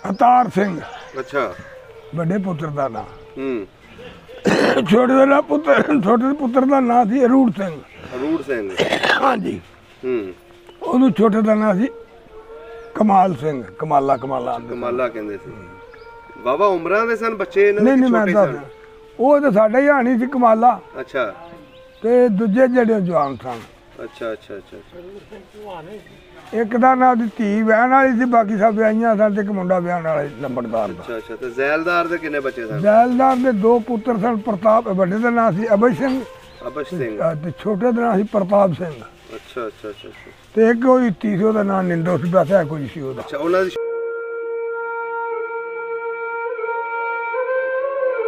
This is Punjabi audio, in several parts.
अवतार सिंह। अच्छा बड़े पुत्र का नाम। छोटे का पुत्र, छोटे पुत्र का नाम सी अरूड़ सिंह। अरूड़ सिंह हाँ जी। ਉਹਨੂੰ छोटे का नाम सी कमाल सिंह। कमाला कमाला कमाला कहंदे सी। बाबा उमरां दे सन बच्चे इन्हां नहीं दे नहीं मैं छोटे सन? ਉਹ ਤਾਂ ਸਾਡਾ ਹੀ ਹਾਣੀ ਸੀ ਕਮਾਲਾ अच्छा ਤੇ ਦੂਜੇ ਜਿਹੜੇ ਜਵਾਨ ਸਨ। अच्छा अच्छा अच्छा ਇੱਕ ਦਾ ਨਾਂ ਦੀ ਧੀ ਵਿਆਹਣ ਵਾਲੀ ਸੀ, ਬਾਕੀ ਸਭ ਵਿਆਹੀਆਂ ਸਨ ਤੇ ਇੱਕ ਮੁੰਡਾ ਵਿਆਹਣ ਵਾਲਾ ਸੀ ਲੰਬੜਦਾਰ ਦਾ। अच्छा अच्छा। तो ਜ਼ੈਲਦਾਰ ਦੇ ਕਿੰਨੇ ਬੱਚੇ ਸਨ? ਜ਼ੈਲਦਾਰ ਦੇ ਦੋ ਪੁੱਤਰ ਸਨ। ਪ੍ਰਤਾਪ ਵੱਡੇ ਦਾ ਨਾਂ ਸੀ ਅਬਜ ਸਿੰਘ ਅਬਜ ਸਿੰਘ ਤੇ ਛੋਟੇ ਦਾ ਨਾਂ ਸੀ ਪ੍ਰਤਾਪ ਸਿੰਘ। अच्छा अच्छा अच्छा अच्छा। ਤੇ ਇੱਕ ਉਹਦੀ ਧੀ ਸੀ, ਉਹਦਾ ਨਾਂ ਨਿੰਦੋ ਸੀ, ਬਸ ਹੈ ਕੋਈ ਸੀ ਉਹਦਾ। अच्छा ਉਹਨਾਂ ਦੀ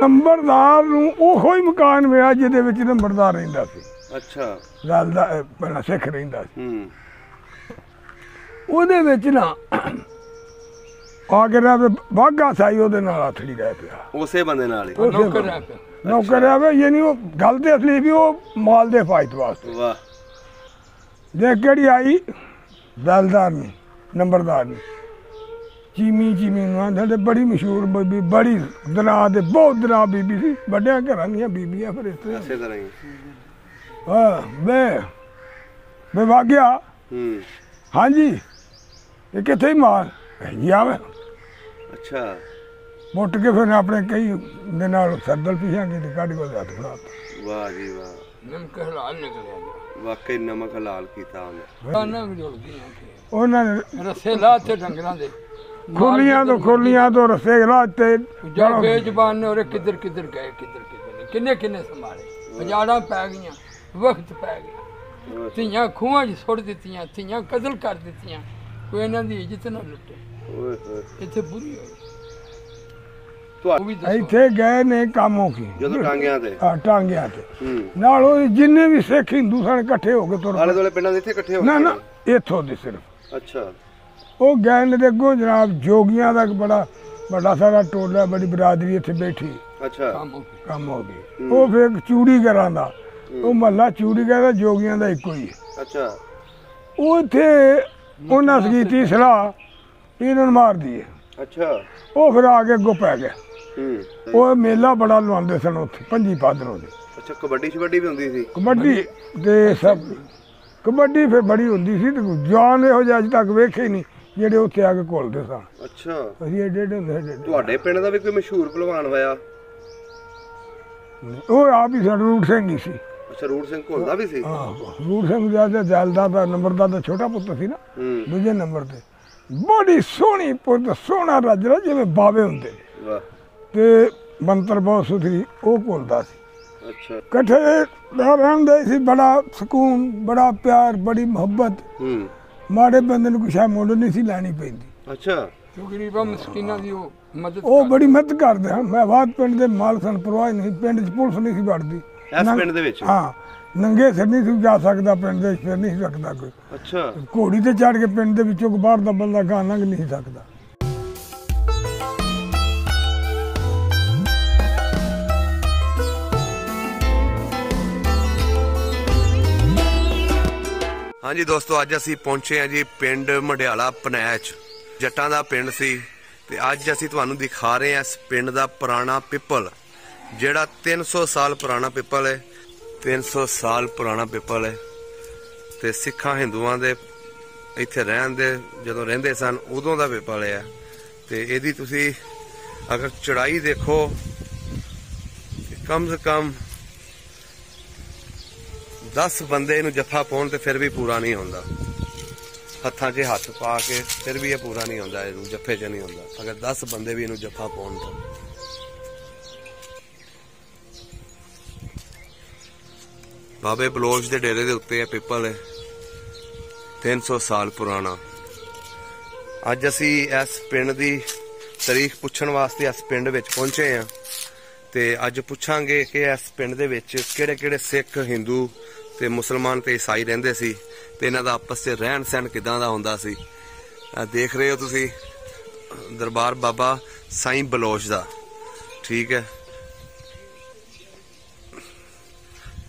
ਨੰਬਰਦਾਰ ਨੂੰ ਉਹੋ ਹੀ ਮਕਾਨ ਮਿਲਿਆ ਜਿਹਦੇ ਵਿੱਚ ਨੰਬਰਦਾਰ ਰਹਿੰਦਾ ਸੀ। अच्छा ਜ਼ੈਲਦਾਰ ਪਹਿਲਾਂ ਸਿੱਖ ਰਹਿੰਦਾ ਸੀ। ਉਹਦੇ ਵਿੱਚ ਨਾ ਆ ਕੇ ਨਾ ਬਾਗਾ ਸਾਈ ਉਹਦੇ ਨਾਲ ਆਥੜੀ ਰਹਿ ਪਿਆ। ਉਸੇ ਬੰਦੇ ਨਾਲ ਹੀ ਨੌਕਰ ਆਵੇ ਯਾਨੀ ਉਹ ਗੱਲ ਤੇ ਅਸਲੀ ਵੀ ਉਹ ਮਾਲ ਦੇ ਫਾਇਦੇ ਵਾਸਤੇ। ਵਾਹ। ਦੇਖ ਕਿਹੜੀ ਆਈ ਜ਼ੈਲਦਾਰ ਨੇ ਨੰਬਰਦਾਰ ਨੇ ਚੀਮੀ ਨੂੰ ਆਂਦੇ ਤੇ ਬੜੀ ਮਸ਼ਹੂਰ ਬੀਬੀ, ਬੜੀ ਦਿਨਾਂ ਦੇ ਬਹੁਤ ਦਿਨਾਂ ਬੀਬੀ ਸੀ, ਵੱਡਿਆਂ ਘਰਾਂ ਦੀਆਂ ਬੀਬੀਆਂ ਫਿਰ ਇਸੇ ਤਰ੍ਹਾਂ ਹੀ। ਹਾਂ ਮੈਂ ਵਾਗਿਆ। ਹਾਂਜੀ ਇਹ ਕਿੱਥੇ ਮਾਲ ਜੀ ਆਵੇ। अच्छा ਮੁੱਟ ਕੇ ਫਿਰ ਆਪਣੇ ਕਈ ਦੇ ਨਾਲ ਸਰਦਲ ਪੀਸਾਂਗੇ ਤੇ ਕੱਢ ਕੇ ਹੱਥ ਫੜਾ। वाह जी वाह। ਨਮਕ ਹਲਾਲ ਨਿਕਲਿਆ। ਵਾਕਈ ਨਮਕ ਹਲਾਲ ਕੀਤਾ ਉਹਨੇ। ਉਹਨਾਂ ਨੇ ਉਹਨਾਂ ਨੇ ਰਸੇ ਲਾਤੇ ਡੰਗਰਾਂ ਦੇ ਖੁਰਲੀਆਂ ਤੋਂ ਰਸੇ ਲਾਤੇ। ਜਾ ਬੇਜ਼ਬਾਨ ਨੇ ਔਰ ਕਿੱਧਰ ਕਿੱਧਰ ਗਏ, ਕਿੱਧਰ ਨਹੀਂ, ਕਿੰਨੇ ਕਿੰਨੇ ਸੰਭਾਲੇ। ਬਜਾੜਾਂ ਪੈ ਗਈਆਂ, ਵਕਤ ਪੈ ਗਿਆ। ਧੀਆਂ ਖੂਹਾਂ 'ਚ ਸੁੱਟ ਦਿੱਤੀਆਂ, ਧੀਆਂ ਕਤਲ ਕਰ ਦਿੱਤੀਆਂ। ਕੋਈ ਇਹਨਾਂ ਦੀ ਇੱਜ਼ਤ ਨਾ ਲੁੱਟੇ। ਇੱਥੇ ਬੁਰੀ ਹੋਈ। ਇੱਥੇ ਗਏ ਨੇ ਕਾਮੋਂ ਕੀ ਜਦੋਂ ਟਾਂਗਿਆਂ ਤੇ ਟਾਂਗਿਆਂ ਤੇ ਨਾਲ ਉਹ ਜਿੰਨੇ ਵੀ ਸਿੱਖ ਹਿੰਦੂ ਸਨ ਇਕੱਠੇ ਹੋ ਕੇ ਤੁਰ ਆਲੇ ਦੁਆਲੇ ਪਿੰਡਾਂ ਦੇ ਇੱਥੇ ਇਕੱਠੇ ਹੋ ਨਾ ਨਾ ਇੱਥੋਂ ਦੇ ਸਿਰਫ। ਅੱਛਾ। ਉਹ ਗਏ ਨੇ ਤੇ ਅੱਗੋਂ ਜਨਾਬ ਜੋਗੀਆਂ ਦਾ ਬੜਾ ਵੱਡਾ ਸਾਰਾ ਟੋਲਾ, ਬੜੀ ਬਰਾਦਰੀ ਇੱਥੇ ਬੈਠੀ। ਅੱਛਾ ਕੰਮ ਹੋ ਗਈ। ਉਹ ਫਿਰ ਚੂੜੀ ਘਰਾਂ ਦਾ ਉਹ ਮਹੱਲਾ ਚੂੜੀ ਘਰ ਦਾ ਜੋਗੀਆਂ ਦਾ ਇੱਕੋ ਹੀ ਹੈ। ਅੱਛਾ। ਉਹ ਇੱਥੇ ਉਹਨਾਂ ਕੀਤੀ ਸਲਾਹ ਇਹਨਾਂ ਨੂੰ ਮਾਰ ਦਈਏ। ਅੱਛਾ। ਉਹ ਫਿਰ ਆ ਕੇ ਅੱਗੋਂ ਪੈ ਗਿਆ। ਉਹ ਮੇਲਾ ਬੜਾ ਲਵਾਉਂਦੇ ਸਨ ਉੱਥੇ 5 ਭਾਦਰੋਂ ਦੇ। ਅੱਛਾ। ਕਬੱਡੀ ਸ਼ਬੱਡੀ ਵੀ ਹੁੰਦੀ ਸੀ? ਕਬੱਡੀ ਤੇ ਸਭ ਕਬੱਡੀ ਫਿਰ ਬੜੀ ਹੁੰਦੀ ਸੀ ਤੇ ਜਵਾਨ ਇਹੋ ਜਿਹੇ ਅੱਜ ਤੱਕ ਵੇਖੇ ਨਹੀਂ ਜਿਹੜੇ ਉੱਥੇ ਆ ਕੇ ਘੁਲਦੇ ਸਨ। ਅੱਛਾ। ਅਸੀਂ ਏਡੇ ਹੁੰਦੇ। ਤੁਹਾਡੇ ਪਿੰਡ ਦਾ ਵੀ ਕੋਈ ਮਸ਼ਹੂਰ ਪਹਿਲਵਾਨ ਹੋਇਆ? ਉਹ ਆਪ ਹੀ ਸਾਡਾ ਰੂਟ ਸਿੰਘ ਹੀ ਸੀ। ਅੱਛਾ। ਰੂਟ ਸਿੰਘ ਘੁਲਦਾ ਵੀ ਸੀ? ਹਾਂ ਰੂਟ ਸਿੰਘ ਜਿਆਦਾ ਜ਼ੈਲਦਾਰ ਦਾ ਨੰਬਰਦਾਰ ਦਾ ਛੋਟਾ ਪੁੱਤਰ ਸੀ ਨਾ, ਦੂਜੇ ਨੰਬਰ ਤੇ। ਬੜੀ ਸੋਹਣੀ ਪੁੱਤ, ਸੋਹਣਾ ਰਾਜਰਾ ਜਿਵੇਂ ਬਾਵੇ ਹੁੰਦੇ। ਵਾਹ। ਤੇ ਮੰਤਰ ਬਹੁਤ ਸੁਥਰੀ ਉਹ ਘੁਲਦਾ ਸੀ। ਅੱਛਾ। ਇਕੱਠੇ ਰਹਿੰਦੇ ਸੀ, ਬੜਾ ਸਕੂਨ, ਬੜਾ ਪਿਆਰ, ਬੜੀ ਮੁਹੱਬਤ। ਮਾੜੇ ਬੰਦੇ ਨੂੰ ਕੁਛ ਮੁੱਲ ਨਹੀਂ ਸੀ ਲੈਣੀ ਪੈਂਦੀ। ਅੱਛਾ। ਗਰੀਬਾਂ ਮਸਕੀਨਾਂ ਦੀ ਉਹ ਮਦਦ ਬੜੀ ਮਦਦ ਕਰਦੇ ਹਨ। ਮੈਂ ਬਾਦ ਪਿੰਡ ਦੇ ਮਾਲ ਸਨ, ਪਰਵਾਹ ਨਹੀਂ, ਪਿੰਡ 'ਚ ਪੁਲਿਸ ਨਹੀਂ ਸੀ ਵੜਦੀ। ਇਸ ਪਿੰਡ ਦੇ ਵਿੱਚ? ਹਾਂ ਨੰਗੇ ਸਿਰ ਨਹੀਂ ਸੀ ਜਾ ਸਕਦਾ ਪਿੰਡ ਦੇ, ਫਿਰ ਨਹੀਂ ਸਕਦਾ ਕੋਈ। ਅੱਛਾ। ਘੋੜੀ ਤੇ ਚੜ ਕੇ ਪਿੰਡ ਦੇ ਵਿੱਚੋਂ ਬਾਹਰ ਦਾ ਬੰਦਾ ਗਾਂ ਲੰਘ ਨਹੀਂ ਸਕਦਾ। ਹਾਂਜੀ ਦੋਸਤੋ, ਅੱਜ ਅਸੀਂ ਪਹੁੰਚੇ ਹਾਂ ਜੀ ਪਿੰਡ ਮੰਡਿਆਲਾ ਪਨੈਚ। ਜੱਟਾਂ ਦਾ ਪਿੰਡ ਸੀ ਤੇ ਅੱਜ ਅਸੀਂ ਤੁਹਾਨੂੰ ਦਿਖਾ ਰਹੇ ਹਾਂ ਇਸ ਪਿੰਡ ਦਾ ਪੁਰਾਣਾ ਪਿੱਪਲ, ਜਿਹੜਾ 300 ਸਾਲ ਪੁਰਾਣਾ ਪਿੱਪਲ ਹੈ। 300 ਸਾਲ ਪੁਰਾਣਾ ਪਿੱਪਲ ਹੈ ਤੇ ਸਿੱਖਾਂ ਹਿੰਦੂਆਂ ਦੇ ਇੱਥੇ ਰਹਿਣ ਦੇ ਜਦੋਂ ਰਹਿੰਦੇ ਸਨ ਉਦੋਂ ਦਾ ਪਿੱਪਲ ਹੈ। ਤੇ ਇਹਦੀ ਤੁਸੀਂ ਅਗਰ ਚੜਾਈ ਦੇਖੋ, ਕਮ ਸੇ ਕਮ 10 ਬੰਦੇ ਇਹਨੂੰ ਜੱਫਾ ਪਾਉਣ ਤੇ ਫਿਰ ਵੀ ਪੂਰਾ ਨਹੀਂ ਹੁੰਦਾ। ਹੱਥਾਂ 'ਚ ਹੱਥ ਪਾ ਕੇ ਫਿਰ ਵੀ ਇਹ ਪੂਰਾ ਨਹੀਂ ਹੁੰਦਾ, ਇਹਨੂੰ ਜੱਫੇ 'ਚ ਨਹੀਂ ਹੁੰਦਾ। ਅਗਰ 10 ਬੰਦੇ ਵੀ ਇਹਨੂੰ ਜੱਫਾ ਪਾਉਣ ਤਾਂ ਬਾਬੇ ਬਲੋਚ ਦੇ ਡੇਰੇ ਦੇ ਉੱਤੇ ਇਹ ਪਿੱਪਲ ਹੈ 300 ਸਾਲ ਪੁਰਾਣਾ। ਅੱਜ ਅਸੀਂ ਇਸ ਪਿੰਡ ਦੀ ਤਾਰੀਖ ਪੁੱਛਣ ਵਾਸਤੇ ਇਸ ਪਿੰਡ ਵਿੱਚ ਪਹੁੰਚੇ ਹਾਂ ਤੇ ਅੱਜ ਪੁੱਛਾਂਗੇ ਕਿ ਇਸ ਪਿੰਡ ਦੇ ਵਿੱਚ ਕਿਹੜੇ ਕਿਹੜੇ ਸਿੱਖ, ਹਿੰਦੂ ਤੇ ਮੁਸਲਮਾਨ ਤੇ ਈਸਾਈ ਰਹਿੰਦੇ ਸੀ ਤੇ ਇਹਨਾਂ ਦਾ ਆਪਸ 'ਚ ਰਹਿਣ ਸਹਿਣ ਕਿਦਾਂ ਦਾ ਹੁੰਦਾ ਸੀ। ਦੇਖ ਰਹੇ ਹੋ ਤੁਸੀਂ ਦਰਬਾਰ ਬਾਬਾ ਸਾਈਂ ਬਲੋਚ ਦਾ, ਠੀਕ ਹੈ।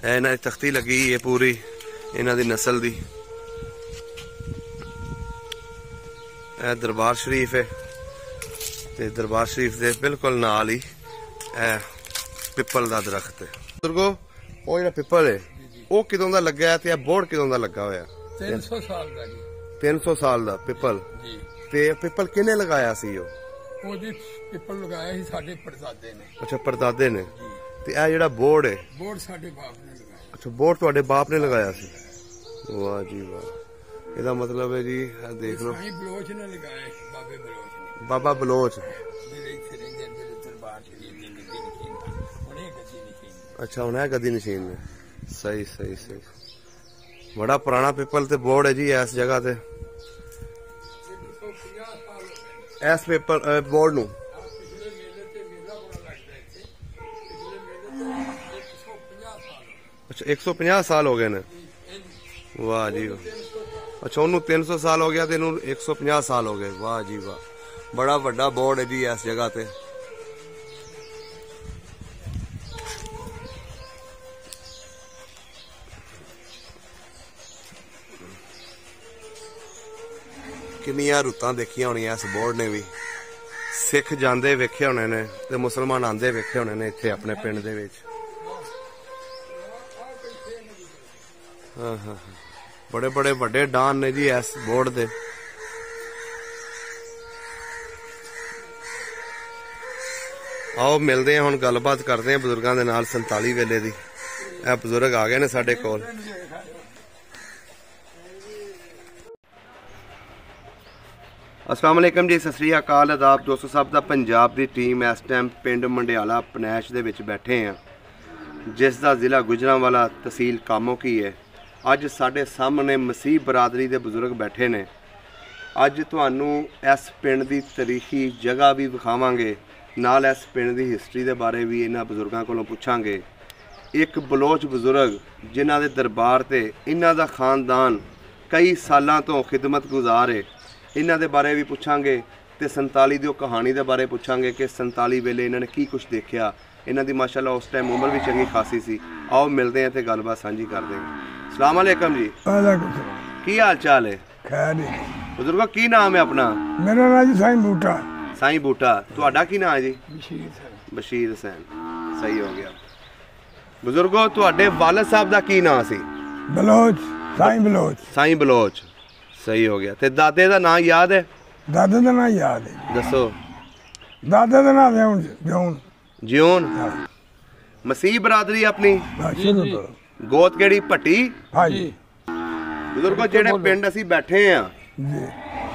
ਇਹਨਾਂ ਦੀ ਤਖਤੀ ਲੱਗੀ ਹੈ ਪੂਰੀ ਇਹਨਾਂ ਦੀ ਨਸਲ ਦੀ। ਇਹ ਦਰਬਾਰ ਸ਼ਰੀਫ ਹੈ ਤੇ ਦਰਬਾਰ ਸ਼ਰੀਫ ਦੇ ਬਿਲਕੁਲ ਨਾਲ ਹੀ ਇਹ ਪਿੱਪਲ ਦਾ ਦਰਖਤ ਹੈ। ਬਜ਼ੁਰਗੋ ਉਹ ਜਿਹੜਾ ਪਿੱਪਲ ਹੈ ਉਹ ਕਿਦੋਂ ਦਾ ਲੱਗਾ ਹੈ ਤੇ ਇਹ ਬੋਰਡ ਕਿਦੋਂ ਦਾ ਲੱਗਾ ਹੋਇਆ? 300 ਸਾਲ ਦਾ ਜੀ। 300 ਸਾਲ ਦਾ ਪਿੱਪਲ। ਜੀ। ਤੇ ਪਿੱਪਲ ਕਿਹਨੇ ਲਗਾਇਆ ਸੀ ਉਹ? ਉਹਦੀ ਪਿੱਪਲ ਲਗਾਇਆ ਸੀ ਸਾਡੇ ਪੜਦਾਦੇ ਨੇ। ਅੱਛਾ, ਪੜਦਾਦੇ ਨੇ। ਤੇ ਇਹ ਜਿਹੜਾ ਬੋਰਡ ਹੈ? ਬੋਰਡ ਸਾਡੇ ਬਾਪ ਨੇ ਲਗਾਇਆ। ਅੱਛਾ, ਬੋਰਡ ਤੁਹਾਡੇ ਬਾਪ ਨੇ ਲਗਾਇਆ ਸੀ। ਵਾਹ ਜੀ ਵਾਹ। ਇਹਦਾ ਮਤਲਬ ਹੈ ਜੀ ਦੇਖ ਲਓ ਸਾਈਂ ਬਲੋਚ ਨੇ ਲਗਾਇਆ ਸੀ, ਬਾਬੇ ਬਲੋਚ ਨੇ। ਬਾਬਾ ਬਲੋਚ। ਜਿਹੜੇ ਇੱਥੇ ਰਹਿੰਦੇ ਨੇ ਦਰਬਾਰ ਸ਼ਰੀਫ ਦੀ ਗੱਦੀ ਨਸ਼ੀਨ, ਉਹਨੇ ਗੱਦੀ ਨਸ਼ੀਨ। ਅੱਛਾ, ਹੁਣ ਇਹ ਗੱਦੀ ਨਸ਼ੀਨ ਨੇ। ਸਹੀ ਸਹੀ ਸਹੀ। ਬੜਾ ਪੁਰਾਣਾ ਪਿੱਪਲ ਤੇ ਬੋਰਡ ਹੈ ਜੀ ਇਸ ਜਗ੍ਹਾ ਤੇ। ਇਸ ਪੇਪਰ ਬੋਰਡ ਨੂੰ ਪਿਛਲੇ ਮੇਲੇ ਤੇ ਮੇਲਾ ਬੜਾ ਲੱਗਦਾ ਇੱਥੇ। ਪਿਛਲੇ ਮੇਲੇ ਤੇ 150 ਸਾਲ। ਅੱਛਾ, 150 ਸਾਲ ਹੋ ਗਏ ਨੇ। ਵਾਹ ਜੀ ਵਾਹ। ਅੱਛਾ, ਉਹਨੂੰ 300 ਸਾਲ ਹੋ ਗਿਆ ਤੇ ਇਹਨੂੰ 150 ਸਾਲ ਹੋ ਗਏ। ਵਾਹ ਜੀ ਵਾਹ। ਬੜਾ ਵੱਡਾ ਬੋਰਡ ਹੈ ਜੀ ਇਸ ਜਗ੍ਹਾ ਤੇ। ਕਿੰਨੀਆਂ ਰੁੱਤਾਂ ਦੇਖੀਆਂ ਹੋਣੀਆਂ ਇਸ ਬੋਰਡ ਨੇ ਵੀ। ਸਿੱਖ ਜਾਂਦੇ ਵੇਖੇ ਹੋਣੇ ਨੇ ਤੇ ਮੁਸਲਮਾਨ ਆਂਦੇ ਵੇਖੇ ਹੋਣੇ ਨੇ ਇੱਥੇ ਆਪਣੇ ਪਿੰਡ ਦੇ ਵਿੱਚ। ਹਾਂ ਹਾਂ, ਬੜੇ ਬੜੇ ਵੱਡੇ ਡਾਨ ਨੇ ਜੀ ਇਸ ਬੋਰਡ ਦੇ। ਆਓ ਮਿਲਦੇ ਹਾਂ, ਹੁਣ ਗੱਲਬਾਤ ਕਰਦੇ ਹਾਂ ਬਜ਼ੁਰਗਾਂ ਦੇ ਨਾਲ 47 ਵੇਲੇ ਦੀ। ਇਹ ਬਜ਼ੁਰਗ ਆ ਗਏ ਨੇ ਸਾਡੇ ਕੋਲ। अस्सलाम वालेकुम जी, सत श्री अकाल, आदाब दोस्तों सब ਦਾ ਪੰਜਾਬ ਦੀ ਟੀਮ ਇਸ ਟਾਈਮ ਪਿੰਡ ਮੰਡਿਆਲਾ ਪਨੈਸ਼ ਦੇ ਵਿੱਚ ਬੈਠੇ ਆ, ਜਿਸ ਦਾ ਜ਼ਿਲ੍ਹਾ ਗੁਜਰਾਂਵਾਲਾ, ਤਹਿਸੀਲ ਕਾਮੋਕੀ ਹੈ। ਅੱਜ ਸਾਡੇ ਸਾਹਮਣੇ ਮਸੀਹ ਬਰਾਦਰੀ ਦੇ ਬਜ਼ੁਰਗ ਬੈਠੇ ਨੇ। ਅੱਜ ਤੁਹਾਨੂੰ ਇਸ ਪਿੰਡ ਦੀ ਤਾਰੀਖੀ ਜਗ੍ਹਾ ਵੀ ਵਿਖਾਵਾਂਗੇ, ਨਾਲ ਇਸ ਪਿੰਡ ਦੀ ਹਿਸਟਰੀ ਦੇ ਬਾਰੇ ਵੀ ਇਹਨਾਂ ਬਜ਼ੁਰਗਾਂ ਕੋਲੋਂ ਪੁੱਛਾਂਗੇ। ਇੱਕ ਬਲੋਚ ਬਜ਼ੁਰਗ ਜਿਨ੍ਹਾਂ ਦੇ ਦਰਬਾਰ ਤੇ ਇਹਨਾਂ ਦਾ ਖਾਨਦਾਨ ਕਈ ਸਾਲਾਂ ਤੋਂ ਖਿਦਮਤ ਗੁਜ਼ਾਰ ਹੈ, ਇਹਨਾਂ ਦੇ ਬਾਰੇ ਵੀ ਪੁੱਛਾਂਗੇ। ਤੇ 47 ਦੀ ਉਹ ਕਹਾਣੀ ਦੇ ਬਾਰੇ ਪੁੱਛਾਂਗੇ ਕਿ 47 ਵੇਲੇ ਇਹਨਾਂ ਨੇ ਕੀ ਕੁਝ ਦੇਖਿਆ। ਇਹਨਾਂ ਦੀ ਮਾਸ਼ਾਅੱਲਾ ਉਸ ਟਾਈਮ ਉਮਰ ਵੀ ਚੰਗੀ ਖਾਸੀ ਸੀ। ਆਓ ਮਿਲਦੇ ਹਾਂ ਤੇ ਗੱਲਬਾਤ ਸਾਂਝੀ ਕਰਦੇ ਹਾਂ। ਸਲਾਮ ਅਲੈਕਮ ਜੀ। ਵਾਲੇकुम सलाम। ਕੀ ਹਾਲ ਚਾਲ ਹੈ? खैर है। ਬਜ਼ੁਰਗੋ ਕੀ ਨਾਮ ਹੈ ਆਪਣਾ? मेरा नाम जी साईं बूटा। ਸਾਈਂ ਬੂਟਾ। ਤੁਹਾਡਾ ਕੀ ਨਾਮ ਹੈ ਜੀ? ਬਸ਼ੀਰ ਸਾਹਿਬ। ਬਸ਼ੀਰ ਹੁਸੈਨ। ਸਹੀ ਹੋ ਗਿਆ। ਬਜ਼ੁਰਗੋ ਤੁਹਾਡੇ ਵਾਲਦ ਸਾਹਿਬ ਦਾ ਕੀ ਨਾਮ ਸੀ? बलोच, साईं बलोच। ਸਾਈਂ ਬਲੋਚ। ਸਹੀ ਹੋ ਗਿਆ। ਤੇ ਦਾਦੇ ਦਾ ਨਾਮ ਯਾਦ ਹੈ? दादा का नाम याद है। ਦੱਸੋ। दादा का नाम जौन जौन। ਜਿਉਣ। ਮਸੀਹ ਬਰਾਦਰੀ ਆਪਣੀ शुरू करो। ਗੋਤ ਕਿਹੜੀ? ਭੱਟੀ। हाँ जी ਬਜ਼ੁਰਗੋ ਜਿਹੜੇ ਪਿੰਡ ਅਸੀਂ ਬੈਠੇ ਆ, जी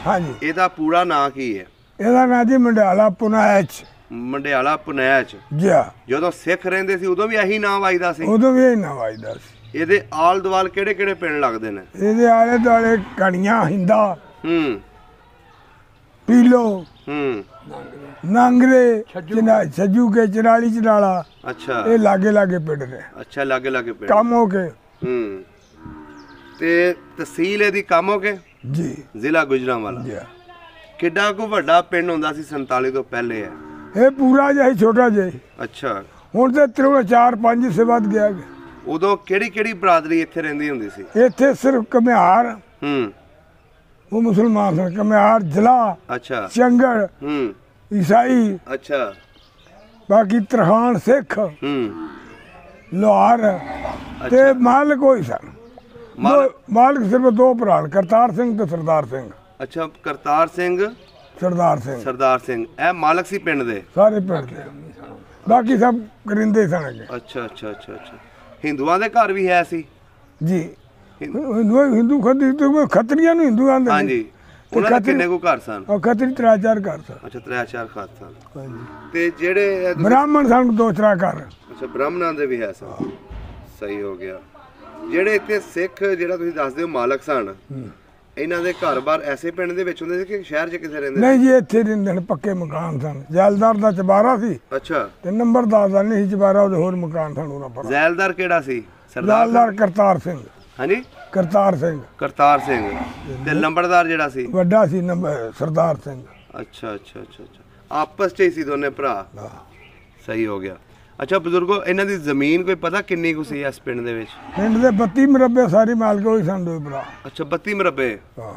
हाँ जी। ਇਹਦਾ ਪੂਰਾ ਨਾਂ ਕੀ ਹੈ? ਇਹਦਾ ਨਾਂ ਜੀ ਮੰਡਿਆਲਾ ਪੁਨਾਚ। ਮੰਡਿਆਲਾ ਪੁਨੈਚ। ਜੀ ਹਾਂ। ਜਦੋਂ ਸਿੱਖ ਰਹਿੰਦੇ ਸੀ ਉਦੋਂ ਵੀ ਇਹੀ ਨਾਮ ਆਈਦਾ ਸੀ? ਉਦੋਂ ਵੀ ਇਹ ਨਾਂ ਵਾਜਦਾ ਸੀ। ਇਹਦੇ ਆਲ ਦੁਆਲ ਕਿਹੜੇ ਕਿਹੜੇ ਪਿੰਡ ਲੱਗਦੇ ਨੇ? ਇਹਦੇ ਆਲੇ ਦੁਆਲੇ ਕਣੀਆਂ, ਹਿੰਦਾ, ਹੂੰ ਪੀਲੋ, ਹੂੰ। ਨਾਂਗਰੇ, ਛੱਜੂ ਕੇ, ਚਰਾਲੀ ਚਰਾਲਾ, ਅੱਛਾ ਇਹ ਲਾਗੇ ਲਾਗੇ ਪਿੰਡ ਨੇ। ਅੱਛਾ, ਲਾਗੇ ਲਾਗੇ ਪਿੰਡ। ਕੰਮ ਹੋ ਕੇ। ਹੂੰ। ਤੇ ਤਹਿਸੀਲ ਇਹਦੀ ਕੰਮ ਹੋ ਕੇ, ਜੀ ਜ਼ਿਲ੍ਹਾ ਗੁਜਰਾਂਵਾਲਾ। ਜੀ। ਕਿੱਡਾ ਕੁ ਵੱਡਾ ਪਿੰਡ ਹੁੰਦਾ ਸੀ 47 ਤੋਂ ਪਹਿਲੇ? ਹੈ ਇਹ ਪੂਰਾ ਜਿਹਾ ਸੀ, ਛੋਟਾ ਜਿਹਾ ਸੀ। ਅੱਛਾ। ਹੁਣ ਤੇ 4-5 ਸੇ ਵੱਧ ਗਿਆ। ਉਦੋਂ ਕਿਹੜੀ ਕਿਹੜੀ ਬਰਾਦਰੀ ਇੱਥੇ ਰਹਿੰਦੀ ਹੁੰਦੀ ਸੀ? ਇੱਥੇ ਸਿਰਫ ਕਮਿਆਰ, ਹੂੰ। ਉਹ ਮੁਸਲਮਾਨ ਸਨ। ਕਮਿਆਰ, ਜਲਾ, ਅੱਛਾ। ਚੰਗੜ, ਹੂੰ। ਈਸਾਈ, ਅੱਛਾ। ਬਾਕੀ ਤਰਖਾਨ, ਸਿੱਖ, ਹੂੰ। ਲੋਹਾਰ ਤੇ ਮਾਲਕ ਹੋਈ ਸਨ। ਮਾਲਕ ਸਿਰਫ ਦੋ ਭਰਾ, ਕਰਤਾਰ ਸਿੰਘ ਤੇ ਸਰਦਾਰ ਸਿੰਘ। ਅੱਛਾ, ਕਰਤਾਰ ਸਿੰਘ, ਸਰਦਾਰ ਸਿੰਘ। ਸਰਦਾਰ ਸਿੰਘ ਇਹ ਮਾਲਕ ਸੀ ਪਿੰਡ ਦੇ? ਸਾਰੇ ਪਿੰਡ ਦੇ, ਬਾਕੀ ਸਭ ਕਰਿੰਦੇ ਸਨ ਅੱਗੇ। ਅੱਛਾ ਅੱਛਾ ਅੱਛਾ ਅੱਛਾ। ਹਿੰਦੂਆਂ ਦੇ ਘਰ ਵੀ ਹੈ ਸੀ? ਜੀ। ਹਿੰਦੂ ਖੱਤਰੀਆਂ ਨੂੰ ਹਿੰਦੂ ਆਂਦੇ। ਹਾਂਜੀ। ਉਹਨਾਂ ਦੇ ਕਿੰਨੇ ਕੋ ਘਰ ਸਨ? ਉਹ ਖੱਤਰੀ 3-4 ਘਰ ਸਨ। ਅੱਛਾ, 3-4 ਘਰ ਸਨ। ਹਾਂਜੀ। ਤੇ ਜਿਹੜੇ ਬ੍ਰਾਹਮਣ ਸਨ 2-4 ਘਰ। ਅੱਛਾ, ਬ੍ਰਾਹਮਣਾਂ ਦੇ ਵੀ ਹੈ ਸਨ। ਸਹੀ ਹੋ ਗਿਆ। ਜਿਹੜੇ ਇੱਥੇ ਸਿੱਖ ਜਿਹੜਾ ਤੁਸੀਂ ਦੱਸਦੇ ਹੋ ਮਾਲਕ ਸਨ, ਇਹਨਾਂ ਦੇ ਘਰ-ਬਾਰ ਐਸੇ ਪਿੰਡ ਦੇ ਵਿੱਚ ਹੁੰਦੇ ਸੀ ਕਿ ਸ਼ਹਿਰ 'ਚ ਕਿਥੇ ਰਹਿੰਦੇ? ਨਹੀਂ ਜੀ, ਇੱਥੇ ਰਹਿੰਦੇ ਨੇ, ਪੱਕੇ ਮਕਾਨ ਸਨ। ਜੈਲਦਾਰ ਦਾ ਚਬਾਰਾ ਸੀ। ਅੱਛਾ। ਤੇ ਨੰਬਰਦਾਰ ਦਾ ਨਹੀਂ ਸੀ ਚਬਾਰਾ, ਉਹਦੇ ਹੋਰ ਮਕਾਨ ਸਨ ਉਹਨਾਂ ਪਰ। ਜ਼ੈਲਦਾਰ ਕਿਹੜਾ ਸੀ? ਜੈਲਦਾਰ ਕਰਤਾਰ ਸਿੰਘ। ਹਾਂਜੀ, ਕਰਤਾਰ ਸਿੰਘ। ਕਰਤਾਰ ਸਿੰਘ। ਤੇ ਨੰਬਰਦਾਰ ਜਿਹੜਾ ਸੀ? ਵੱਡਾ ਸੀ ਸਰਦਾਰ ਸਿੰਘ। ਅੱਛਾ ਅੱਛਾ ਅੱਛਾ ਅੱਛਾ। ਆਪਸ 'ਚ ਹੀ ਸੀ ਦੋਨੇ ਭਰਾ? ਸਹੀ ਹੋ ਗਿਆ। ਅੱਛਾ ਬਜ਼ੁਰਗੋ, ਇਹਨਾਂ ਦੀ ਜ਼ਮੀਨ ਕੋਈ ਪਤਾ ਕਿੰਨੀ ਕੁ ਸੀ ਇਸ ਪਿੰਡ ਦੇ ਵਿੱਚ? ਪਿੰਡ ਦੇ 32 ਮਰਬੇ ਸਾਰੀ ਮਾਲਕ ਹੋਈ ਸਨ, ਦੋ ਭਰਾ। ਅੱਛਾ, 32 ਮਰਬੇ। ਹਾਂ।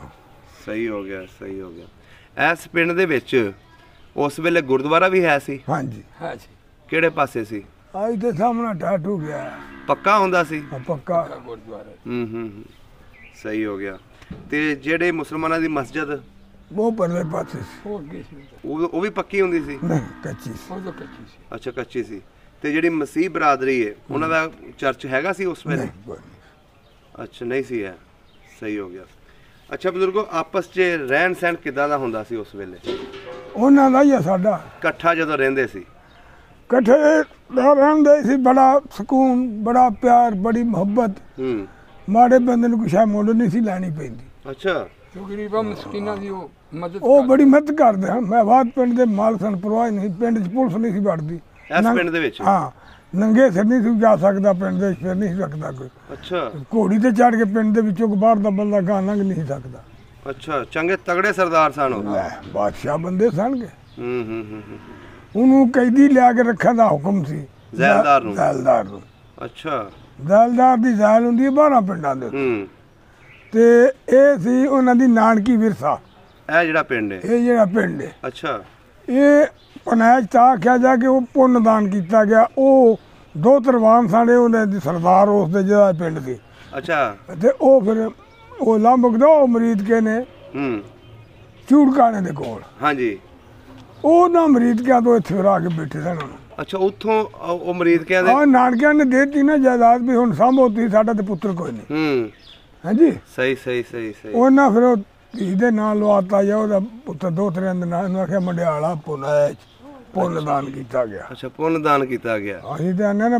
ਸਹੀ ਹੋ ਗਿਆ, ਸਹੀ ਹੋ ਗਿਆ। ਇਸ ਪਿੰਡ ਦੇ ਵਿੱਚ ਉਸ ਵੇਲੇ ਗੁਰਦੁਆਰਾ ਵੀ ਹੈ ਸੀ? ਹਾਂਜੀ ਹੈ ਸੀ ਕਿਹੜੇ ਪਾਸੇ ਸੀ? ਅੱਜ ਤੇ ਸਾਹਮਣੇ ਟੱਟ ਹੋ ਗਿਆ ਪੱਕਾ ਹੁੰਦਾ ਸੀ? ਪੱਕਾ। ਗੁਰਦੁਆਰਾ ਹੂੰ ਸਹੀ ਹੋ ਗਿਆ। ਤੇ ਜਿਹੜੇ ਮੁਸਲਮਾਨਾਂ ਦੀ ਮਸਜਿਦ ਉਹ ਪਰਲੇ ਪਾਸੇ ਸੀ। ਉਹ ਅੱਗੇ ਸੀ ਉਹ ਵੀ ਪੱਕੀ ਹੁੰਦੀ ਸੀ? ਨਹੀਂ ਕੱਚੀ ਸੀ। ਉਹ ਤਾਂ ਕੱਚੀ ਸੀ। ਅੱਛਾ ਕੱਚੀ ਸੀ। ਤੇ ਜਿਹੜੀ ਮਸੀਹ ਬਰਾਦਰੀ ਹੈ ਉਹਨਾਂ ਦਾ ਚਰਚ ਹੈਗਾ ਸੀ ਉਸ ਵੇਲੇ? ਨਹੀਂ, ਕੋਈ ਨਹੀਂ। ਅੱਛਾ ਨਹੀਂ ਸੀ ਹੈ, ਸਹੀ ਹੋ ਗਿਆ। ਅੱਛਾ ਬਜ਼ੁਰਗੋ, ਆਪਸ 'ਚ ਰਹਿਣ ਸਹਿਣ ਕਿੱਦਾਂ ਦਾ ਹੁੰਦਾ ਸੀ ਉਸ ਵੇਲੇ? ਉਹਨਾਂ ਦਾ ਹੀ ਆ ਸਾਡਾ ਇਕੱਠਾ ਜਦੋਂ ਰਹਿੰਦੇ ਸੀ? ਇਕੱਠੇ ਰਹਿੰਦੇ ਸੀ, ਬੜਾ ਸਕੂਨ, ਬੜਾ ਪਿਆਰ, ਬੜੀ ਮੁਹੱਬਤ। ਹੂੰ। ਮਾੜੇ ਬੰਦੇ ਨੂੰ ਕੁਛ ਮੁੱਲ ਨਹੀਂ ਸੀ ਲੈਣੀ ਪੈਂਦੀ। ਅੱਛਾ। ਜੋ ਗਰੀਬਾਂ ਮਸਕੀਨਾਂ ਦੀ ਉਹ ਮਦਦ ਉਹ ਬੜੀ ਮਿਹਨਤ ਕਰਦੇ ਹਨ। ਮੈਂ ਬਾਦ ਪਿੰਡ ਦੇ ਮਾਲ ਸਨ, ਪਰਵਾਹ ਨਹੀਂ, ਪਿੰਡ 'ਚ ਪੁਲਿਸ ਨਹੀਂ ਸੀ ਵੜਦੀ। ਇਸ ਪਿੰਡ ਦੇ ਵਿੱਚ? ਹਾਂ, ਨੰਗੇ ਸਿਰ ਨਹੀਂ ਸੀ ਜਾ ਸਕਦਾ ਪਿੰਡ ਦੇ, ਫਿਰ ਨਹੀਂ ਸੀ ਸਕਦਾ ਕੋਈ। ਅੱਛਾ। ਘੋੜੀ ਤੇ ਚੜ ਕੇ ਪਿੰਡ ਦੇ ਵਿੱਚੋਂ ਬਾਹਰ ਦਾ ਬੰਦਾ ਗਾਂ ਲੰਘ ਨਹੀਂ ਸੀ ਸਕਦਾ। ਅੱਛਾ, ਚੰਗੇ ਤਗੜੇ ਸਰਦਾਰ ਸਨ ਉਹ? ਲੈ, ਬਾਦਸ਼ਾਹ ਬੰਦੇ ਸਨਗੇ। ਹੂੰ। ਉਹਨੂੰ ਕੈਦੀ ਲਿਆ ਕੇ ਰੱਖਣ ਦਾ ਹੁਕਮ ਸੀ ਜ਼ੈਲਦਾਰ ਨੂੰ? ਜ਼ੈਲਦਾਰ ਨੂੰ। ਅੱਛਾ। ਜ਼ੈਲਦਾਰ ਦੀ ਜ਼ੈਲ ਹੁੰਦੀ ਹੈ 12 ਪਿੰਡਾਂ ਦੇ। ਹੂੰ। ਤੇ ਇਹ ਸੀ ਉਹਨਾਂ ਦੀ ਨਾਨਕੀ ਵਿਰਸਾ। ਇਹ ਜਿਹੜਾ ਪਿੰਡ ਹੈ? ਇਹ ਜਿਹੜਾ ਪਿੰਡ ਹੈ, ਅੱਛਾ। ਇਹ ਪਨਾਇਜ ਤਾਂ ਆਖਿਆ ਜਾ ਕੇ ਉਹ ਪੁੰਨਦਾਨ ਕੀਤਾ ਗਿਆ। ਉਹ ਦੋ ਤਰਵਾਨ ਸਾਡੇ ਉਹਨੇ ਦੀ ਸਰਦਾਰ ਉਸ ਦੇ ਜਿਹੜਾ ਪਿੰਡ ਸੀ। ਅੱਛਾ। ਤੇ ਉਹ ਫਿਰ ਉਹ ਲੰਬਕਦਾ ਉਹ ਮਰੀਦ ਕੇ ਨੇ ਹੂੰ। ਚੂੜਕਾਣੇ ਦੇ ਕੋਲ। ਹਾਂਜੀ। ਉਹ ਨਾ ਮਰੀਦ ਕਿਆ ਤੋਂ ਇੱਥੇ ਫਿਰ ਆ ਕੇ ਬੈਠੇ ਸਨ। ਅੱਛਾ, ਉੱਥੋਂ ਉਹ ਮਰੀਦ ਕਹਿੰਦੇ? ਆ ਨਾਨਕਿਆਂ ਨੇ ਦੇਤੀ ਨਾ ਜਾਇਦਾਦ ਵੀ ਹੁਣ ਸਾਂਭੋ ਤੁਸੀਂ, ਸਾਡਾ ਤੇ ਪੁੱਤਰ ਕੋਈ ਨਹੀਂ। ਹੂੰ। ਹਾਂਜੀ। ਸਹੀ। ਉਹਨਾਂ ਫਿਰ ਉਹ ਧੀ ਦੇ ਨਾਂ ਲਵਾਤਾ ਜਾਂ ਉਹਦਾ ਪੁੱਤਰ ਦੋ ਤਰਿਆਂ ਦੇ ਨਾਂ ਨੂੰ ਆਖਿਆ ਮੰਡਿਆਲਾ ਪੁੰਨਦਾਨ ਕੀਤਾ ਗਿਆ। ਅੱਛਾ, ਪੁੰਨਦਾਨ ਕੀਤਾ ਗਿਆ। ਅਸੀਂ ਤੇ ਆਨੇ ਨਾ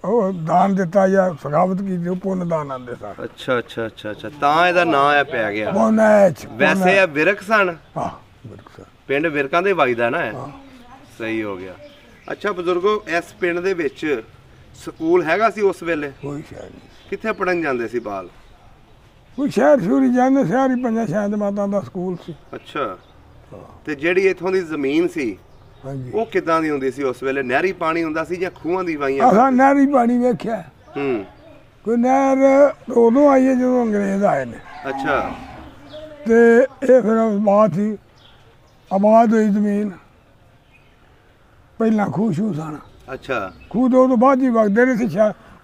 ਉਹ ਦਾਨ ਦਿੱਤਾ ਜਾਂ ਸਖਾਵਤ ਕੀਤੀ, ਉਹ ਪੁੰਨਦਾਨ ਆਂਦੇ ਸਨ। ਅੱਛਾ, ਤਾਂ ਇਹਦਾ ਨਾਂ ਆ ਪੈ ਗਿਆ। ਪੁੰਨੈਚ। ਵੈਸੇ ਇਹ ਵਿਰਕ ਸਨ? ਹਾਂ, ਬਿਲਕੁਲ। ਪਿੰਡ ਵਿਰਕਾਂ ਦੇ ਵਜਦਾ ਨਾ ਇਹ? ਸਹੀ ਹੋ ਗਿਆ। ਅੱਛਾ ਬਜ਼ੁਰਗੋ, ਇਸ ਪਿੰਡ ਦੇ ਵਿੱਚ ਸਕੂਲ ਹੈਗਾ ਸੀ ਉਸ ਵੇਲੇ? ਕੋਈ ਸ਼ਹਿਰ ਨਹੀਂ। ਕਿੱਥੇ ਪੜਨ ਜਾਂਦੇ ਸੀ ਬਾਲ? ਕੋਈ ਸ਼ਹਿਰ ਸ਼ੂਰੀ ਜਾਂਦੇ, ਸ਼ਹਿਰ ਹੀ ਪੰਜਾਂ ਸ਼ਹਿਰ ਮਾਤਾ ਦਾ ਸਕੂਲ ਸੀ। ਅੱਛਾ। ਤੇ ਜਿਹੜੀ ਇੱਥੋਂ ਦੀ ਜ਼ਮੀਨ ਸੀ ਹਾਂਜੀ, ਉਹ ਕਿੱਦਾਂ ਦੀ ਹੁੰਦੀ ਸੀ ਉਸ ਵੇਲੇ? ਨਹਿਰੀ ਪਾਣੀ ਹੁੰਦਾ ਸੀ ਜਾਂ ਖੂਹਾਂ ਦੀ ਵਾਈਆਂ? ਅਸਾਂ ਨਹਿਰੀ ਪਾਣੀ ਵੇਖਿਆ। ਹੂੰ। ਕੋਈ ਨਹਿਰ ਉਦੋਂ ਆਈ ਹੈ ਜਦੋਂ ਅੰਗਰੇਜ਼ ਆਏ ਨੇ। ਅੱਛਾ। ਤੇ ਇਹ ਫਿਰ ਬਾਤ ਸੀ, ਆਬਾਦ ਹੋਈ ਜ਼ਮੀਨ। ਪਹਿਲਾਂ ਖੂਹ ਸ਼ੂ ਸਨ। ਅੱਛਾ। ਖੂਹ ਤੋਂ ਬਾਅਦ ਹੀ ਵਗਦੇ ਰਹੇ ਸੀ।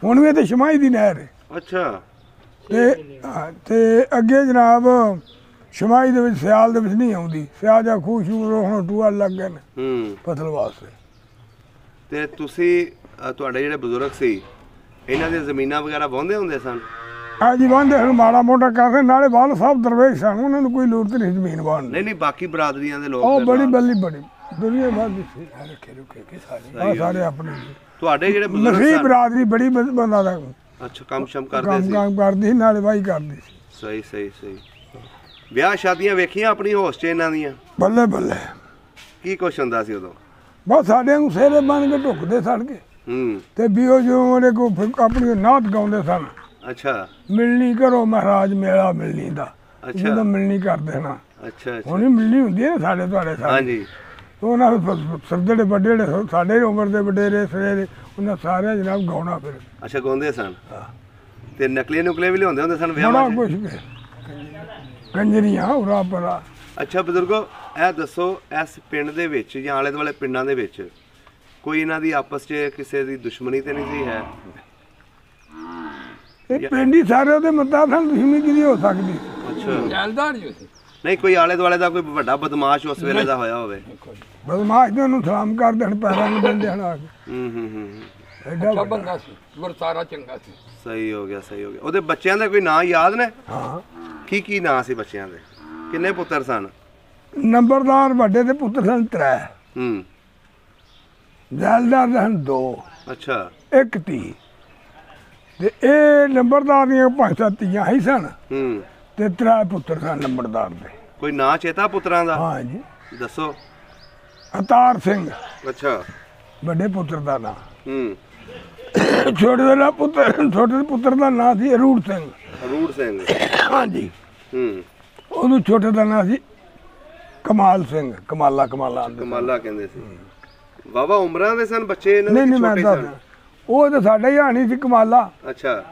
ਹੁਣ ਵੀ ਤੇ ਸ਼ਮਾਈ ਦੀ ਨਹਿਰ ਹੈ। ਅੱਛਾ। ਤੇ ਅੱਗੇ ਜਨਾਬ ਸ਼ਮਾਈ ਦੇ ਵਿੱਚ ਸਿਆਲ ਦੇ ਵਿੱਚ ਨਹੀਂ ਆਉਂਦੀ। ਸਿਆਲ ਜਾਂ ਖੂਹ ਸ਼ੂ ਹੁਣ ਟੂਆ ਲੱਗ ਗਏ ਨੇ ਹੂੰ। ਫਸਲ ਵਾਸਤੇ। ਤੇ ਤੁਸੀਂ ਤੁਹਾਡੇ ਜਿਹੜੇ ਬਜ਼ੁਰਗ ਸੀ ਇਹਨਾਂ ਦੀਆਂ ਜ਼ਮੀਨਾਂ ਵਗੈਰਾ ਵਾਹੁੰਦੇ ਹੁੰਦੇ ਸਨ? ਜੀ ਵਾਂਦੇ ਹੁਣ ਮਾੜਾ ਮੋਟਾ ਕਰਦੇ, ਨਾਲੇ ਵਾਲ ਸਾਹਿਬ ਦਰਵੇਸ਼ ਸਨ, ਉਹਨਾਂ ਨੂੰ ਕੋਈ ਲੋੜ ਨਹੀਂ ਜ਼ਮੀਨ ਵਾਹਣ। ਨਹੀਂ, ਬਾਕੀ ਬਰਾਦਰੀਆਂ ਦੇ ਲੋਕ? ਉਹ ਬੜੀ ਬੜੀ ਦੁਨੀਆ ਭਰ ਦੀ ਸੀ। ਸਾਰੇ ਆਪਣੇ ਤੁਹਾਡੇ ਜਿਹੜੇ ਬਜ਼ੁਰਗ ਨਸੀ ਸਨ? ਬਰਾਦਰੀ ਬੜੀ ਬੰਦਾ ਦਾ ਅੱਛਾ, ਕੰਮ ਕਰਦੇ ਸੀ? ਕੰਮ ਕਰਦੀ, ਨਾਲੇ ਵਾਹੀ ਕਰਦੀ ਸੀ। ਸਹੀ। ਵਿਆਹ ਸ਼ਾਦੀਆਂ ਵੇਖੀਆਂ ਆਪਣੀ ਹੋਸ਼ 'ਚ ਇਹਨਾਂ ਦੀਆਂ? ਬੱਲੇ ਬੱਲੇ। ਕੀ ਕੁਛ ਹੁੰਦਾ ਸੀ ਉਦੋਂ? ਬਸ ਸਾਡੇ ਨੂੰ ਸਿਰੇ ਬਣ ਕੇ ਢੁੱਕਦੇ ਸੜ ਕੇ। ਹੂੰ। ਤੇ ਵੀਓ ਜੋ ਉਹਦੇ ਕੋ ਆਪਣੀ ਨਾਤ ਗਾਉਂਦੇ ਸਨ। ਅੱਛਾ। ਮਿਲਣੀ ਕਰੋ ਮਹਾਰਾਜ ਮੇਲਾ ਮਿਲਣੀ ਦਾ। ਜਦੋਂ ਮਿਲਣੀ ਕਰਦੇ ਨਾ, ਅੱਛਾ। ਹੁਣ ਹੀ ਮਿਲਣੀ ਹੁੰਦੀ ਹੈ ਸਾਡੇ ਤੁਹਾਡੇ ਸਾਰੇ। ਹਾਂਜੀ। ਉਹਨਾਂ ਜਿਹੜੇ ਵੱਡੇ ਜਿਹੜੇ ਸਾਡੇ ਉਮਰ ਦੇ ਵਡੇਰੇ ਸਵੇਰੇ, ਉਹਨਾਂ ਸਾਰਿਆਂ ਜਨਾਬ ਗਾਉਣਾ ਫਿਰ। ਅੱਛਾ, ਗਾਉਂਦੇ ਸਨ? ਤੇ ਨਕਲੇ ਨੁਕਲੇ ਵੀ ਲਿਆਉਂਦੇ ਹੁੰਦੇ ਸਨ ਵਿਆਹਾਂ ਬੜਾ 'ਚ? ਕੁਛ ਕੰਜਰੀਆਂ ਉਰਾ ਪਰਾ। ਅੱਛਾ ਬਜ਼ੁਰਗੋ, ਇਹ ਦੱਸੋ ਇਸ ਪਿੰਡ ਦੇ ਵਿੱਚ ਜਾਂ ਆਲੇ ਦੁਆਲੇ ਪਿੰਡਾਂ ਦੇ ਵਿੱਚ ਕੋਈ ਇਹਨਾਂ ਦੀ ਆਪਸ 'ਚ ਕਿਸੇ ਦੀ ਦੁਸ਼ਮਣੀ ਤੇ ਨਹੀਂ ਸੀ ਹੈ? ਇਹ ਪਿੰਡ ਹੀ ਸਾਰੇ ਉਹਦੇ ਮੱਤਾ ਸਨ, ਦੁਸ਼ਮਣੀ ਕਿਹਦੀ ਹੋ ਸਕਦੀ? ਅੱਛਾ। ਜੈਲਦਾਰ ਜੀ ਸੀ। ਨਹੀਂ, ਕੋਈ ਆਲੇ ਦੁਆਲੇ ਦਾ ਕੋਈ ਵੱਡਾ ਬਦਮਾਸ਼ ਉਸ ਵੇਲੇ ਦਾ ਹੋਇਆ ਹੋਵੇ? ਬਦਮਾਸ਼ ਨੇ ਉਹਨੂੰ ਸਲਾਮ ਕਰ ਦੇਣ, ਪੈਰਾਂ ਨੂੰ ਦਿੰਦੇ ਹਨ ਆ ਕੇ। ਹੂੰ। ਐਡਾ ਅੱਛਾ ਵੱਡਾ। ਬੰਦਾ ਸੀ, ਗੁਰਸਾਰਾ ਚੰਗਾ ਸੀ। ਸਹੀ ਹੋ ਗਿਆ। ਉਹਦੇ ਬੱਚਿਆਂ ਦੇ ਕੋਈ ਨਾਂ ਯਾਦ ਨੇ? ਹਾਂ, ਕੀ ਨਾਂ ਸੀ ਬੱਚਿਆਂ ਦੇ? ਕਿੰਨੇ ਪੁੱਤਰ ਸਨ? ਨੰਬਰਦਾਰ ਵੱਡੇ ਦੇ ਪੁੱਤਰ ਸਨ 3। ਹੂੰ। ਜੈਲਦਾਰ ਦੇ ਹਨ 2। ਅੱਛਾ। ਇੱਕ ਧੀ। ਤੇ ਇਹ ਨੰਬਰਦਾਰ ਦੀਆਂ 5-7 ਧੀਆਂ ਹੀ ਸਨ। ਹੂੰ। ਤੇ 3 ਪੁੱਤਰ ਸਨ ਨੰਬਰਦਾਰ ਦੇ। ਕੋਈ ਨਾਂ ਚੇਤਾ ਪੁੱਤਰਾਂ ਦਾ? ਹਾਂ ਜੀ। ਦੱਸੋ। ਅਤਾਰ ਸਿੰਘ ਅੱਛਾ। ਵੱਡੇ ਪੁੱਤਰ ਦਾ ਨਾਂ। ਹੂੰ। ਛੋਟੇ ਪੁੱਤਰ ਦਾ ਨਾਂ ਸੀ ਅਰੂੜ ਸਿੰਘ। ਅਰੂੜ ਸਿੰਘ? ਹਾਂਜੀ। ਹੂੰ। ਉਹਨੂੰ ਛੋਟੇ ਦਾ ਨਾਂ ਸੀ ਕਮਾਲ ਸਿੰਘ। ਕਮਾਲਾ ਕਮਾਲਾ ਕਹਿੰਦੇ ਸੀ। ਵਾਵਾ ਉਮਰਾਂ ਦੇ ਸਨ ਬੱਚੇ ਇਹਨਾਂ ਦੇ? ਨਹੀਂ, ਮੈਂ ਦੱਸ, ਉਹ ਤਾਂ ਸਾਡਾ ਹੀ ਹਾਣੀ ਸੀ ਕਮਾਲਾ। ਅੱਛਾ।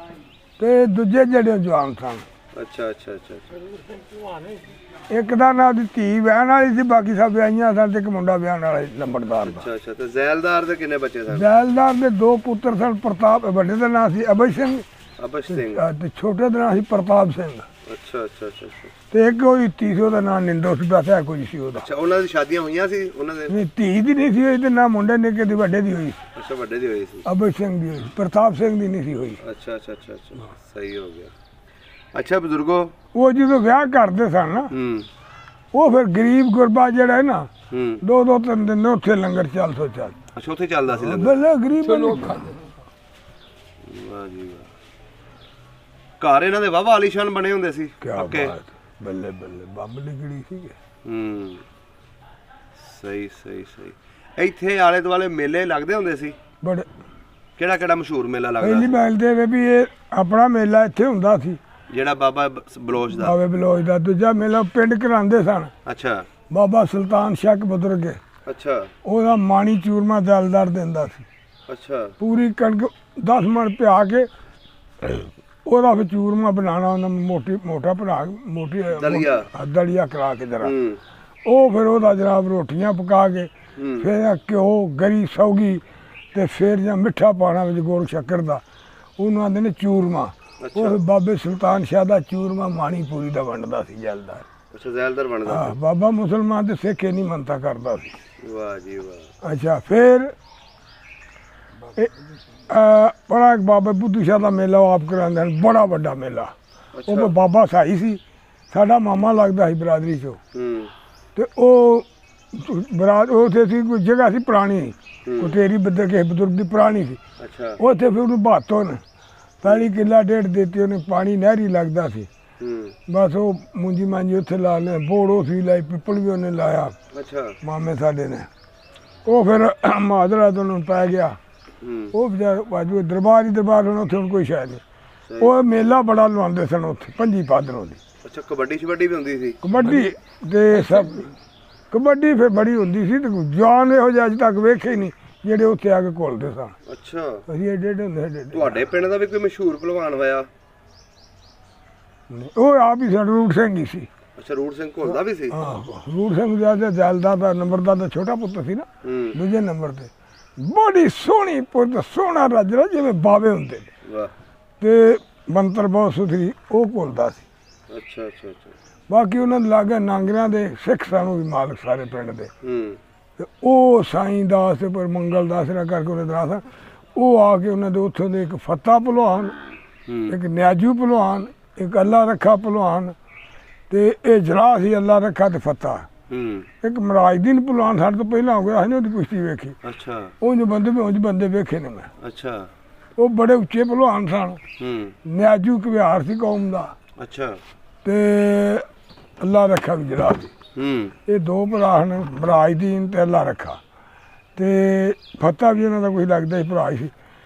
ਤੇ ਦੂਜੇ ਜਿਹੜੇ ਜਵਾਨ ਸਨ। ਅੱਛਾ ਅੱਛਾ ਅੱਛਾ ਅੱਛਾ। ਇੱਕ ਦਾ ਨਾਂ ਦੀ ਧੀ ਵਿਆਹਣ ਵਾਲੀ ਸੀ, ਬਾਕੀ ਸਭ ਵਿਆਹੀਆਂ ਸਨ, ਤੇ ਇੱਕ ਮੁੰਡਾ ਵਿਆਹਣ ਵਾਲਾ ਸੀ ਲੰਬੜਦਾਰ ਦਾ। ਅੱਛਾ ਅੱਛਾ। ਤੇ ਜ਼ੈਲਦਾਰ ਦੇ ਕਿੰਨੇ ਬੱਚੇ ਸਨ? ਜ਼ੈਲਦਾਰ ਦੇ 2 ਪੁੱਤਰ ਸਨ। ਪ੍ਰਤਾਪ, ਵੱਡੇ ਦਾ ਨਾਂ ਸੀ ਅਭੈ ਸਿੰਘ, ਅਬਸ਼ ਸਿੰਘ। ਤੇ ਛੋਟੇ ਦਾ ਨਾਂ ਸੀ ਪ੍ਰਤਾਪ ਸਿੰਘ। ਅੱਛਾ ਅੱਛਾ ਅੱਛਾ ਅੱਛਾ ਤੇ ਇੱਕ ਉਹਦੀ ਧੀ ਸੀ, ਉਹਦਾ ਨਾਂ ਨਿੰਦੋ ਸੀ, ਬਸ ਇਹ ਕੁਝ ਸੀ ਉਹਦਾ। ਅੱਛਾ। ਉਹਨਾਂ ਦੀ ਸ਼ਾਦੀਆਂ ਹੋਈਆਂ ਸੀ ਉਹਨਾਂ ਦੇ? ਨਹੀਂ, ਧੀ ਦੀ ਨਹੀਂ ਸੀ ਹੋਈ, ਤੇ ਨਾ ਮੁੰਡੇ ਨਿੱਕੇ ਦੀ, ਵੱਡੇ ਦੀ ਹੋਈ। ਅੱਛਾ, ਵੱਡੇ ਦੀ ਹੋਈ ਸੀ। ਅਭੈ ਸਿੰਘ ਦੀ ਹੋਈ, ਪ੍ਰਤਾਪ ਸਿੰਘ ਦੀ ਨਹੀਂ ਸੀ ਹੋਈ। ਅੱਛਾ ਅੱਛਾ ਅੱਛਾ ਅੱਛਾ, ਸਹੀ ਹੋ ਗਿਆ। ਅੱਛਾ ਬਜ਼ੁਰਗੋ, ਉਹ ਜਦੋਂ ਵਿਆਹ ਕਰਦੇ ਸਨ ਨਾ, ਹੂੰ ਉਹ ਫਿਰ ਗਰੀਬ ਗੁਰਬਾ ਜਿਹੜਾ ਹੈ ਨਾ, ਹੂੰ, 2-2 3 ਦਿਨ ਉੱਥੇ ਲੰਗਰ ਚੱਲ ਸੋ ਚੱਲ। ਅੱਛਾ ਉੱਥੇ ਚੱਲਦਾ ਸੀ ਲੰਗਰ? ਬੱਲੇ ਗਰੀਬ ਚਲੋ ਖਾਂਦੇ ਵਾਹ ਜੀ ਵਾਹ। ਘਰ ਇਹਨਾਂ ਦੇ ਵਾਹਵਾ ਆਲੀਸ਼ਾਨ ਬਣੇ ਹੁੰਦੇ ਸੀ ਕਿਆ ਪੱਕੇ? ਬਾਤ, ਬੱਲੇ ਬੱਲੇ, ਬੰਬ ਨਿਕਲੀ ਸੀਗੇ। ਹੂੰ, ਸਹੀ ਸਹੀ ਸਹੀ। ਇੱਥੇ ਆਲੇ ਦੁਆਲੇ ਮੇਲੇ ਲੱਗਦੇ ਹੁੰਦੇ ਸੀ? ਬੜੇ। ਕਿਹੜਾ ਕਿਹੜਾ ਮਸ਼ਹੂਰ ਮੇਲਾ ਲੱਗਦਾ ਪਹਿਲੀ ਸੀ? ਬੈਲਦੇ ਵੇ ਵੀ ਇਹ ਆਪਣਾ ਮੇਲਾ ਇੱਥੇ ਹੁੰਦਾ ਸੀ, ਜਿਹੜਾ ਬਾਬਾ ਬਲੋਚ ਦਾ? ਬਾਵੇ ਬਲੋਚ ਦਾ। ਦੂਜਾ ਮੇਲਾ ਪਿੰਡ ਕਰਾਉਂਦੇ ਸਨ, ਅੱਛਾ ਬਾਬਾ ਸੁਲਤਾਨ ਸ਼ੱਕ ਬਜ਼ੁਰਗ, ਅੱਛਾ ਉਹਦਾ ਮਾਣੀ ਚੂਰਮਾ ਜ਼ੈਲਦਾਰ ਦਿੰਦਾ ਸੀ। ਅੱਛਾ ਪੂਰੀ ਕਣਕ 10 ਮਣ ਪਿਆ ਕੇ ਉਹਦਾ ਫਿਰ ਚੂਰਮਾ ਬਣਾਉਣਾ, ਉਹਨਾਂ ਮੋਟਾ ਬਣਾ, ਮੋਟੀ ਦਲੀਆ। ਦਲੀਆ ਕਰਾ ਕੇ ਜਰਾ, ਹੂੰ ਉਹ ਫਿਰ ਉਹਦਾ ਜਨਾਬ ਰੋਟੀਆਂ ਪਕਾ ਕੇ, ਹੂੰ ਫਿਰ ਘਿਓ ਗਰੀ ਸੌਗੀ, ਤੇ ਫਿਰ ਜਾਂ ਮਿੱਠਾ ਪਾਣਾ ਵਿੱਚ ਗੁੜ ਸ਼ੱਕਰ ਦਾ, ਉਹਨੂੰ ਆਂਦੇ ਨੇ ਚੂਰਮਾ। ਅੱਛਾ ਉਹ ਬਾਬੇ ਸੁਲਤਾਨ ਸ਼ਾਹ ਦਾ ਚੂਰਮਾ ਮਾਣੀ ਪੂਰੀ ਦਾ ਵੰਡਦਾ ਸੀ ਜ਼ੈਲਦਾਰ। ਅੱਛਾ, ਜ਼ੈਲਦਾਰ ਬਣਦਾ ਹਾਂ, ਬਾਬਾ ਮੁਸਲਮਾਨ ਤੇ ਸਿੱਖ ਨਹੀਂ ਮੰਨਤਾ ਕਰਦਾ ਸੀ। ਸੀ। ਵਾਹ ਜੀ ਵਾਹ। ਅੱਛਾ, ਫਿਰ ਬੜਾ ਬਾਬਾ ਬੁੱਧੂ ਸ਼ਾਹ ਦਾ ਮੇਲਾ ਉਹ ਆਪ ਕਰਾਉਂਦੇ ਹਨ, ਬੜਾ ਵੱਡਾ ਮੇਲਾ। ਉਹ ਅੱਛਾ ਬਾਬਾ ਸਾਈ ਸੀ, ਸਾਡਾ ਮਾਮਾ ਲੱਗਦਾ ਸੀ ਬਰਾਦਰੀ ਚੋਂ। ਹੂੰ ਤੇ ਉਹ ਬਰਾਦ ਉੱਥੇ ਸੀ, ਕੋਈ ਜਗ੍ਹਾ ਸੀ ਪੁਰਾਣੀ, ਕੁਟੇਰੀ ਬੱਦਰ ਕਿਸੇ ਬਜ਼ੁਰਗ ਦੀ ਪੁਰਾਣੀ ਸੀ। ਅੱਛਾ ਉੱਥੇ ਫਿਰ ਉਹਨੂੰ ਬਾਤੋਂ ਨੇ ਪਹਿਲੀ ਕਿੱਲਾ ਡੇਢ ਦਿੱਤੀ, ਉਹਨੇ ਪਾਣੀ ਨਹਿਰੀ ਲੱਗਦਾ ਸੀ। ਹੂੰ ਬਸ ਉਹ ਮੂੰਜੀ ਮਾਂਜੀ ਉੱਥੇ ਲਾ ਲੈ, ਬੋੜੋ ਸੀ ਲਾਈ, ਪਿੱਪਲ ਵੀ ਉਹਨੇ ਲਾਇਆ ਅੱਛਾ ਮਾਮੇ ਸਾਡੇ ਨੇ। ਉਹ ਫਿਰ ਮਾਦਰਾ ਤੋਂ ਉਹਨੂੰ ਪੈ ਗਿਆ। ਹੂੰ ਉਹ ਵਿਚਾਰ ਬਾਜੂ ਦਰਬਾਰ ਹੀ ਦਰਬਾਰ, ਹੁਣ ਉੱਥੇ ਹੁਣ ਕੋਈ ਸ਼ਾਇਦ ਨਹੀਂ। ਸਹੀ। ਉਹ ਮੇਲਾ ਬੜਾ ਲਵਾਉਂਦੇ ਸਨ ਉੱਥੇ, 25 ਭਾਦਰੋਂ ਦੀ। ਅੱਛਾ, ਕਬੱਡੀ ਸ਼ਬੱਡੀ ਵੀ ਹੁੰਦੀ ਸੀ? ਕਬੱਡੀ ਤੇ ਸਭ, ਕਬੱਡੀ ਫਿਰ ਬੜੀ ਹੁੰਦੀ ਸੀ, ਤੇ ਜਵਾਨ ਇਹੋ ਜਿਹਾ ਅੱਜ ਤੱਕ ਵੇਖੇ ਹੀ ਨਹੀਂ ਜਿਹੜੇ ਉੱਥੇ ਆ ਕੇ ਘੁਲਦੇ ਸਨ। ਅੱਛਾ, ਅਸੀਂ ਏਡੇ ਹੁੰਦੇ ਏਡੇ। ਤੁਹਾਡੇ ਪਿੰਡ ਦਾ ਵੀ ਕੋਈ ਮਸ਼ਹੂਰ ਪਹਿਲਵਾਨ ਹੋਇਆ? ਉਹ ਆਪ ਹੀ ਸਾਡਾ ਰੂਟ ਸਿੰਘ ਹੀ ਸੀ। ਅੱਛਾ, ਰੂਟ ਸਿੰਘ ਘੁਲਦਾ ਵੀ ਸੀ? ਹਾਂ, ਰੂਟ ਸਿੰਘ ਜਿਆਦਾ ਜ਼ੈਲਦਾਰ ਦਾ ਨੰਬਰਦਾਰ ਦਾ ਛੋਟਾ ਪੁੱਤ ਸੀ ਨਾ, ਹੂੰ ਦੂਜੇ ਨੰਬਰ ਤੇ। ਬੜੀ ਸੋਹਣੀ ਪੁੱਤ, ਸੋਹਣਾ ਰੱਜਦਾ ਜਿਵੇਂ ਬਾਵੇ ਹੁੰਦੇ ਨੇ, ਵਾਹ। ਤੇ ਮੰਤਰ ਬਹੁਤ ਸੁਥਰੀ, ਉਹ ਘੁਲਦਾ ਸੀ। ਅੱਛਾ ਅੱਛਾ ਅੱਛਾ। ਬਾਕੀ ਉਹਨਾਂ ਦੇ ਲਾਗੇ ਨਾਂਗਰਿਆਂ ਦੇ ਸਿੱਖ ਸਾਨੂੰ ਵੀ ਮਾਲਕ ਸਾਰੇ ਪਿੰਡ ਦੇ, ਹੂੰ ਤੇ ਉਹ ਸਾਈਂ ਦਾਸ ਤੇ ਪਰ ਮੰਗਲ ਦਾਸ ਨਾ ਕਰਕੇ ਉਹਨੇ ਦਰਾਸ, ਉਹ ਆ ਕੇ ਉਹਨਾਂ ਦੇ ਉੱਥੋਂ ਦੇ ਇੱਕ ਫੱਤਾ ਭਲਵਾਨ, ਹੂੰ ਇੱਕ ਨਿਆਜੂ ਭਲਵਾਨ, ਇੱਕ ਅੱਲਾ ਰੱਖਾ ਭਲਵਾਨ, ਤੇ ਇਹ ਜਰਾ ਸੀ ਅੱਲਾ ਰੱਖਾ ਤੇ ਫੱਤਾ। ਹੂੰ ਇੱਕ ਮਰਾਜਦੀਨ ਭਲਵਾਨ ਸਾਡੇ ਤੋਂ ਪਹਿਲਾਂ ਹੋ ਗਿਆ, ਅਸੀਂ ਉਹਦੀ ਕੁਸ਼ਤੀ ਵੇਖੀ। ਅੱਛਾ ਉਂਝ ਬੰਦੇ ਵੇਖੇ ਨੇ ਮੈਂ। ਅੱਛਾ। ਉਹ ਬੜੇ ਉੱਚੇ ਭਲਵਾਨ ਸਨ। ਹੂੰ ਨਿਆਜੂ ਘਿਆਰ ਸੀ ਕੌਮ ਦਾ, ਅੱਛਾ। ਤੇ ਅੱਲਾ ਰੱਖਾ ਵੀ ਜਰਾ ਸੀ। ਹੂੰ ਇਹ 2 ਭਰਾ ਹਨ, ਮਰਾਜਦੀਨ ਤੇ ਅੱਲਾ ਰੱਖਾ, ਤੇ ਫੱਤਾ ਵੀ ਉਹਨਾਂ ਦਾ ਕੋਈ ਲੱਗਦਾ ਸੀ, ਭਰਾ ਸੀ।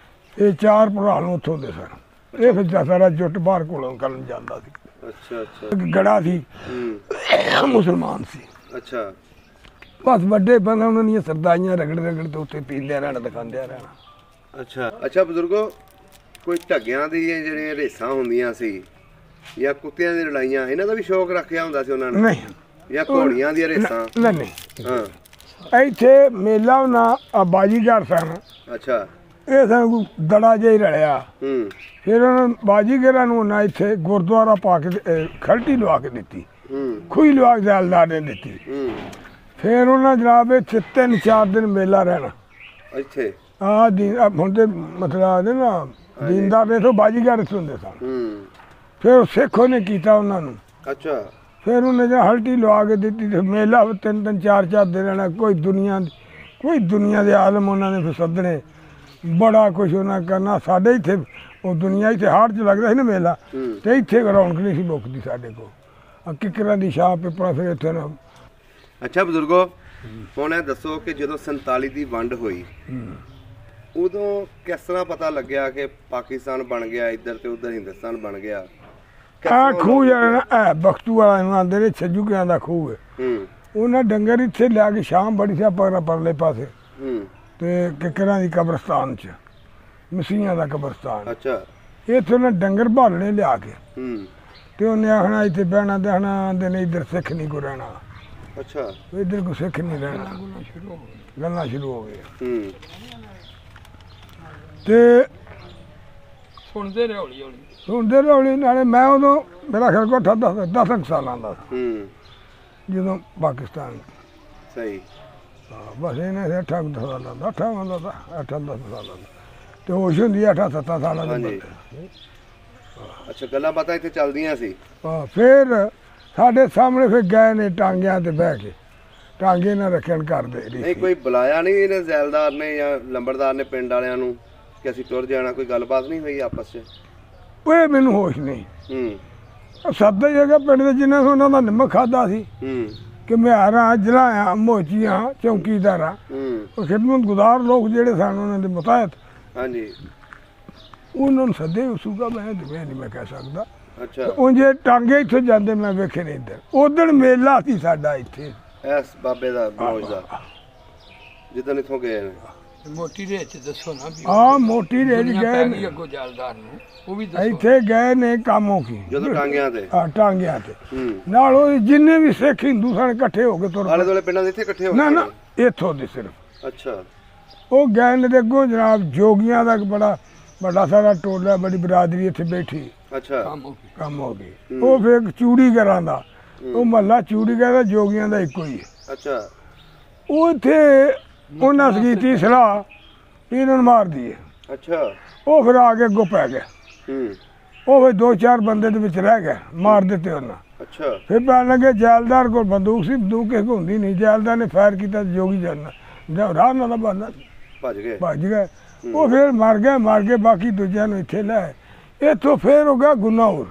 ਇਹ 4 ਭਰਾ ਨੂੰ ਉੱਥੋਂ ਦੇ ਸਨ। ਇਹ ਫਿਰ ਸਾਰਾ ਜੁੱਟ ਬਾਹਰ ਕੋਲੋਂ ਕਰਨ ਜਾਂਦਾ ਸੀ। ਅੱਛਾ ਅੱਛਾ। ਇੱਕ ਗੜਾ ਸੀ, ਹੂੰ ਮੁਸਲਮਾਨ ਸੀ। ਅੱਛਾ ਬਸ ਵੱਡੇ ਬੰਦੇ ਉਹਨਾਂ ਦੀਆਂ ਸਰਦਾਈਆਂ ਰਗੜ ਰਗੜ ਤੇ ਉੱਥੇ ਪੀਂਦਿਆਂ ਰਹਿਣਾ, ਦਿਖਾਉਂਦਿਆਂ ਰਹਿਣਾ। ਅੱਛਾ ਅੱਛਾ। ਬਜ਼ੁਰਗੋ, ਕੋਈ ਢੱਗਿਆਂ ਦੀਆਂ ਜਿਹੜੀਆਂ ਰੇਸਾਂ ਹੁੰਦੀਆਂ ਸੀ ਜਾਂ ਕੁੱਤਿਆਂ ਦੀਆਂ ਲੜਾਈਆਂ, ਇਹਨਾਂ ਦਾ ਵੀ ਸ਼ੌਕ ਰੱਖਿਆ ਹੁੰਦਾ ਸੀ ਉਹਨਾਂ ਨੇ? ਨਹੀਂ ਜਾਂ ਘੋੜੀਆਂ ਦੀਆਂ ਰੇਸਾਂ? ਨਹੀਂ, ਹਾਂ। ਇੱਥੇ ਮੇਲਾ ਨਾ ਬਾਜੀਗਰ ਸਨ। ਅੱਛਾ। ਇਹ ਸਾਨੂੰ ਦੜਾ ਜਿਹਾ ਹੀ ਰਲਿਆ। ਹੂੰ ਫਿਰ ਉਹਨਾਂ ਬਾਜੀਗਰਾਂ ਨੂੰ ਨਾ ਇੱਥੇ ਗੁਰਦੁਆਰਾ ਪਾ ਕੇ ਖਲਟੀ ਲਵਾ ਕੇ ਦਿੱਤੀ, ਹੂੰ ਖੂਹੀ ਲਵਾ ਕੇ ਜ਼ੈਲਦਾਰ ਨੇ ਦਿੱਤੀ। ਹੂੰ ਫਿਰ ਉਹਨਾਂ ਜਨਾਬ ਇੱਥੇ 3-4 ਦਿਨ ਮੇਲਾ ਰਹਿਣਾ। ਇੱਥੇ? ਹੁਣ ਤੇ ਮਤਲਬ ਨਾ ਦੀਨਦਾਰ ਨੇ ਤੋਂ ਬਾਜੀਗਰ ਹੁੰਦੇ ਸਨ। ਹੂੰ ਫਿਰ ਸਿੱਖੋ ਨੇ ਕੀਤਾ ਉਹਨਾਂ ਨੂੰ। ਅੱਛਾ। ਫਿਰ ਉਹਨੇ ਜਾਂ ਹਲਟੀ ਲਵਾ ਕੇ ਦਿੱਤੀ, ਤੇ ਮੇਲਾ 3-3 4-4 ਦਿਨ ਰਹਿਣਾ। ਕੋਈ ਦੁਨੀਆ ਦੇ ਆਲਮ ਉਹਨਾਂ ਨੇ ਫਿਰ ਸੱਦਣੇ, ਬੜਾ ਕੁਛ ਉਹਨਾਂ ਕਰਨਾ। ਸਾਡੇ ਇੱਥੇ ਉਹ ਦੁਨੀਆ ਇੱਥੇ ਹਾੜ 'ਚ ਲੱਗਦਾ ਸੀ ਨਾ ਮੇਲਾ, ਤੇ ਇੱਥੇ ਰੌਣਕ ਨਹੀਂ ਸੀ ਮੁੱਕਦੀ ਸਾਡੇ ਕੋਲ। ਕਿੱਕਰਾਂ ਦੀ ਛਾਂ ਪਿੱਪਲਾ ਫਿਰ ਇੱਥੇ ਨਾ। ਅੱਛਾ ਬਜ਼ੁਰਗੋ, ਹੁਣ ਇਹ ਦੱਸੋ ਕਿ ਜਦੋਂ 47 ਦੀ ਵੰਡ ਹੋਈ, ਉਦੋਂ ਕਿਸ ਤਰ੍ਹਾਂ ਪਤਾ ਲੱਗਿਆ ਕਿ ਪਾਕਿਸਤਾਨ ਬਣ ਗਿਆ ਇੱਧਰ ਤੇ ਉੱਧਰ ਹਿੰਦੁਸਤਾਨ ਬਣ ਗਿਆ? ਆ ਖੂਹ ਜਿਹੜਾ ਨਾ, ਬਖਤੂ ਵਾਲਾ ਨੂੰ ਆਉਂਦੇ ਨੇ, ਛੱਜੂ ਕਿਆਂ ਦਾ ਖੂਹ ਹੈ। ਉਹਨਾਂ ਡੰਗਰ ਇੱਥੇ ਲਿਆ ਕੇ ਸ਼ਾਮ ਬੜੀ ਸੀ ਪਰਲੇ ਪਾਸੇ, ਤੇ ਕਿੱਕਰਾਂ ਦੀ ਕਬਰਸਤਾਨ 'ਚ, ਮਸੀਹਾਂ ਦਾ ਕਬਰਸਤਾਨ। ਅੱਛਾ। ਇੱਥੇ ਉਹਨਾਂ ਡੰਗਰ ਭਾਲਣੇ ਲਿਆ ਕੇ, ਤੇ ਉਹਨੇ ਆਖਣਾ ਇੱਥੇ ਬਹਿਣਾ ਤੇ ਆਖਣਾ ਆਂਦੇ ਨੇ ਇੱਧਰ ਸਿੱਖ ਨਹੀਂ ਕੋ ਰਹਿਣਾ, ਅੱਛਾ ਇੱਧਰ ਕੋ ਸਿੱਖ ਨਹੀਂ ਰਹਿਣਾ। ਗੁਣਾ ਸ਼ੁਰੂ ਹੋ ਗਏ। ਗੱਲਾਂ ਸ਼ੁਰੂ ਹੋ ਗਈਆਂ ਹੂੰ ਤੇ ਸੁਣਦੇ ਰਹੇ ਹੌਲੀ ਹੌਲੀ। ਸੁਣਦੇ ਰੌਲੀ ਨਾਲੇ ਮੈਂ ਉਦੋਂ ਮੇਰਾ ਖਿਆਲ ਕੋਠਾ 10 ਸਾਲਾਂ ਦਾ ਸੀ ਹੂੰ ਜਦੋਂ ਪਾਕਿਸਤਾਨ ਸਹੀ ਬਸ ਇਹਨੇ 8 ਸਾਲਾਂ ਦਾ 8 10 ਸਾਲਾਂ ਦਾ ਤੇ ਹੋਸ਼ ਹੁੰਦੀ 8 7 ਸਾਲਾਂ ਦੇ ਹਾਂਜੀ। ਬੰਦੇ। ਅੱਛਾ ਗੱਲਾਂ ਬਾਤਾਂ ਇੱਥੇ ਚੱਲਦੀਆਂ ਸੀ। ਫਿਰ ਸਾਡੇ ਸਾਹਮਣੇ ਫਿਰ ਗਏ ਨੇ ਟਾਂਗਿਆਂ ਤੇ ਬਹਿ ਕੇ, ਟਾਂਗੇ ਨਾਲ ਰੱਖਣ ਕਰਦੇ ਨਹੀਂ ਕੋਈ ਬੁਲਾਇਆ ਨਹੀਂ ਇਹਨੇ ਜ਼ੈਲਦਾਰ ਨੇ ਜਾਂ ਲੰਬੜਦਾਰ ਨੇ ਪਿੰਡ ਵਾਲਿਆਂ ਨੂੰ ਕਿ ਅਸੀਂ ਤੁਰ ਜਾਣਾ, ਕੋਈ ਗੱਲਬਾਤ ਨਹੀਂ ਹੋਈ ਆਪਸ 'ਚ? ਉਹ ਮੈਨੂੰ ਹੋਸ਼ ਨਹੀਂ। ਹੂੰ ਸੱਦਾ ਹੀ ਹੈਗਾ ਪਿੰਡ ਦੇ ਜਿਨ੍ਹਾਂ ਨੂੰ ਉਹਨਾਂ ਦਾ ਨਿੰਮਕ ਖਾਦਾ ਸੀ ਹੂੰ ਕਿ ਮਿਆਰਾਂ ਜਲਾਇਆ ਮੋਚੀਆਂ ਚੌਕੀਦਾਰਾਂ ਹੂੰ ਉਹ ਖਿਦਮਤ ਗੁਜ਼ਾਰ ਲੋਕ ਜਿਹੜੇ ਸਨ ਉਹਨਾਂ ਦੇ ਮੁਤਾਹਤ ਹਾਂਜੀ ਉਹਨਾਂ ਨੂੰ ਸੱਦੇ ਉਸੂਗਾ ਮੈਂ ਨਹੀਂ ਮੈਂ ਕਹਿ ਸਕਦਾ। ਅੱਛਾ ਉਂਝੇ ਟਾਂਗੇ ਇੱਥੇ ਜਾਂਦੇ ਮੈਂ ਵੇਖੇ ਨਹੀਂ ਇੱਧਰ। ਉਦਣ ਮੇਲਾ ਸੀ ਸਾਡਾ ਇੱਥੇ ਐਸ ਬਾਬੇ ਦਾ ਬਲੋਚ ਦਾ ਜਿੱਦਣ ਇੱਥੋਂ ਗਏ ਨੇ। ਮੋਟੀ ਰੇਚ ਦੱਸੋ ਨਾ ਵੀ ਮੋਟੀ ਰੇਲ ਦੁਨੀਆ ਗਏ ਪੈ ਨੇ ਗਈ ਅੱਗੋਂ ਜਾਲਦਾਰ ਨੂੰ, ਉਹ ਵੀ ਦੱਸੋ। ਇੱਥੇ ਗਏ ਨੇ ਕਾਮੋਂ ਕੀ ਜਦੋਂ ਟਾਂਗਿਆਂ ਤੇ ਟਾਂਗਿਆਂ ਤੇ ਹੂੰ ਨਾਲ ਉਹ ਜਿੰਨੇ ਵੀ ਸਿੱਖ ਹਿੰਦੂ ਸਨ ਇਕੱਠੇ ਹੋ ਕੇ ਤੁਰ ਆਲੇ ਪਏ। ਦੁਆਲੇ ਪਿੰਡਾਂ ਦੇ ਇੱਥੇ ਇਕੱਠੇ ਹੋ ਨਾ ਗਏ ਨਾ ਨੇ? ਇੱਥੋਂ ਦੇ ਸਿਰਫ ਅੱਛਾ ਉਹ ਗਏ ਨੇ ਤੇ ਅੱਗੋਂ ਜਨਾਬ ਜੋਗੀਆਂ ਦਾ ਇੱਕ ਬੜਾ ਵੱਡਾ ਸਾਰਾ ਟੋਲਾ ਬੜੀ ਬਰਾਦਰੀ ਇੱਥੇ ਬੈਠੀ ਅੱਛਾ ਕੰਮ ਹੋ ਗਈ। ਕੰਮ ਹੋ ਗਈ। ਉਹ ਫਿਰ ਚੂੜੀਗਰਾਂ ਦਾ ਉਹ ਮਹੱਲਾ ਚੂੜੀਗਰ ਦਾ ਜੋਗੀਆਂ ਦਾ ਇੱਕੋ ਹੀ ਹੈ। ਅੱਛਾ ਉਹ ਇੱਥੇ ਉਹਨਾਂ ਕੀਤੀ ਸਲਾਹ ਵੀ ਇਹਨਾਂ ਨੂੰ ਮਾਰ ਦਈਏ। ਅੱਛਾ ਉਹ ਫਿਰ ਆ ਕੇ ਅੱਗੋਂ ਪੈ ਗਿਆ। ਹੂੰ ਉਹ ਫਿਰ 2-4 ਬੰਦੇ ਦੇ ਵਿੱਚ ਰਹਿ ਗਏ, ਮਾਰ ਦਿੱਤੇ ਉਹਨਾਂ। ਅੱਛਾ ਫਿਰ ਪੈਣ ਲੱਗੇ ਜੈਲਦਾਰ ਕੋਲ ਬੰਦੂਕ ਸੀ, ਬੰਦੂਕ ਕਿਸੇ ਕੋਲ ਹੁੰਦੀ ਨਹੀਂ। ਜੈਲਦਾਰ ਨੇ ਫਾਇਰ ਕੀਤਾ ਤੇ ਜੋਗੀ ਜਾਨਾ ਰਾਹ ਨਾਲ ਦਾ ਬੰਦਾ ਭੱਜ ਗਏ। ਭੱਜ ਗਏ। ਉਹ ਫਿਰ ਮਰ ਗਏ ਬਾਕੀ ਦੂਜਿਆਂ ਨੂੰ ਇੱਥੇ ਲੈ ਆਏ। ਇੱਥੋਂ ਫਿਰ ਹੋ ਗਿਆ ਗੁਨਾਹੂਰ।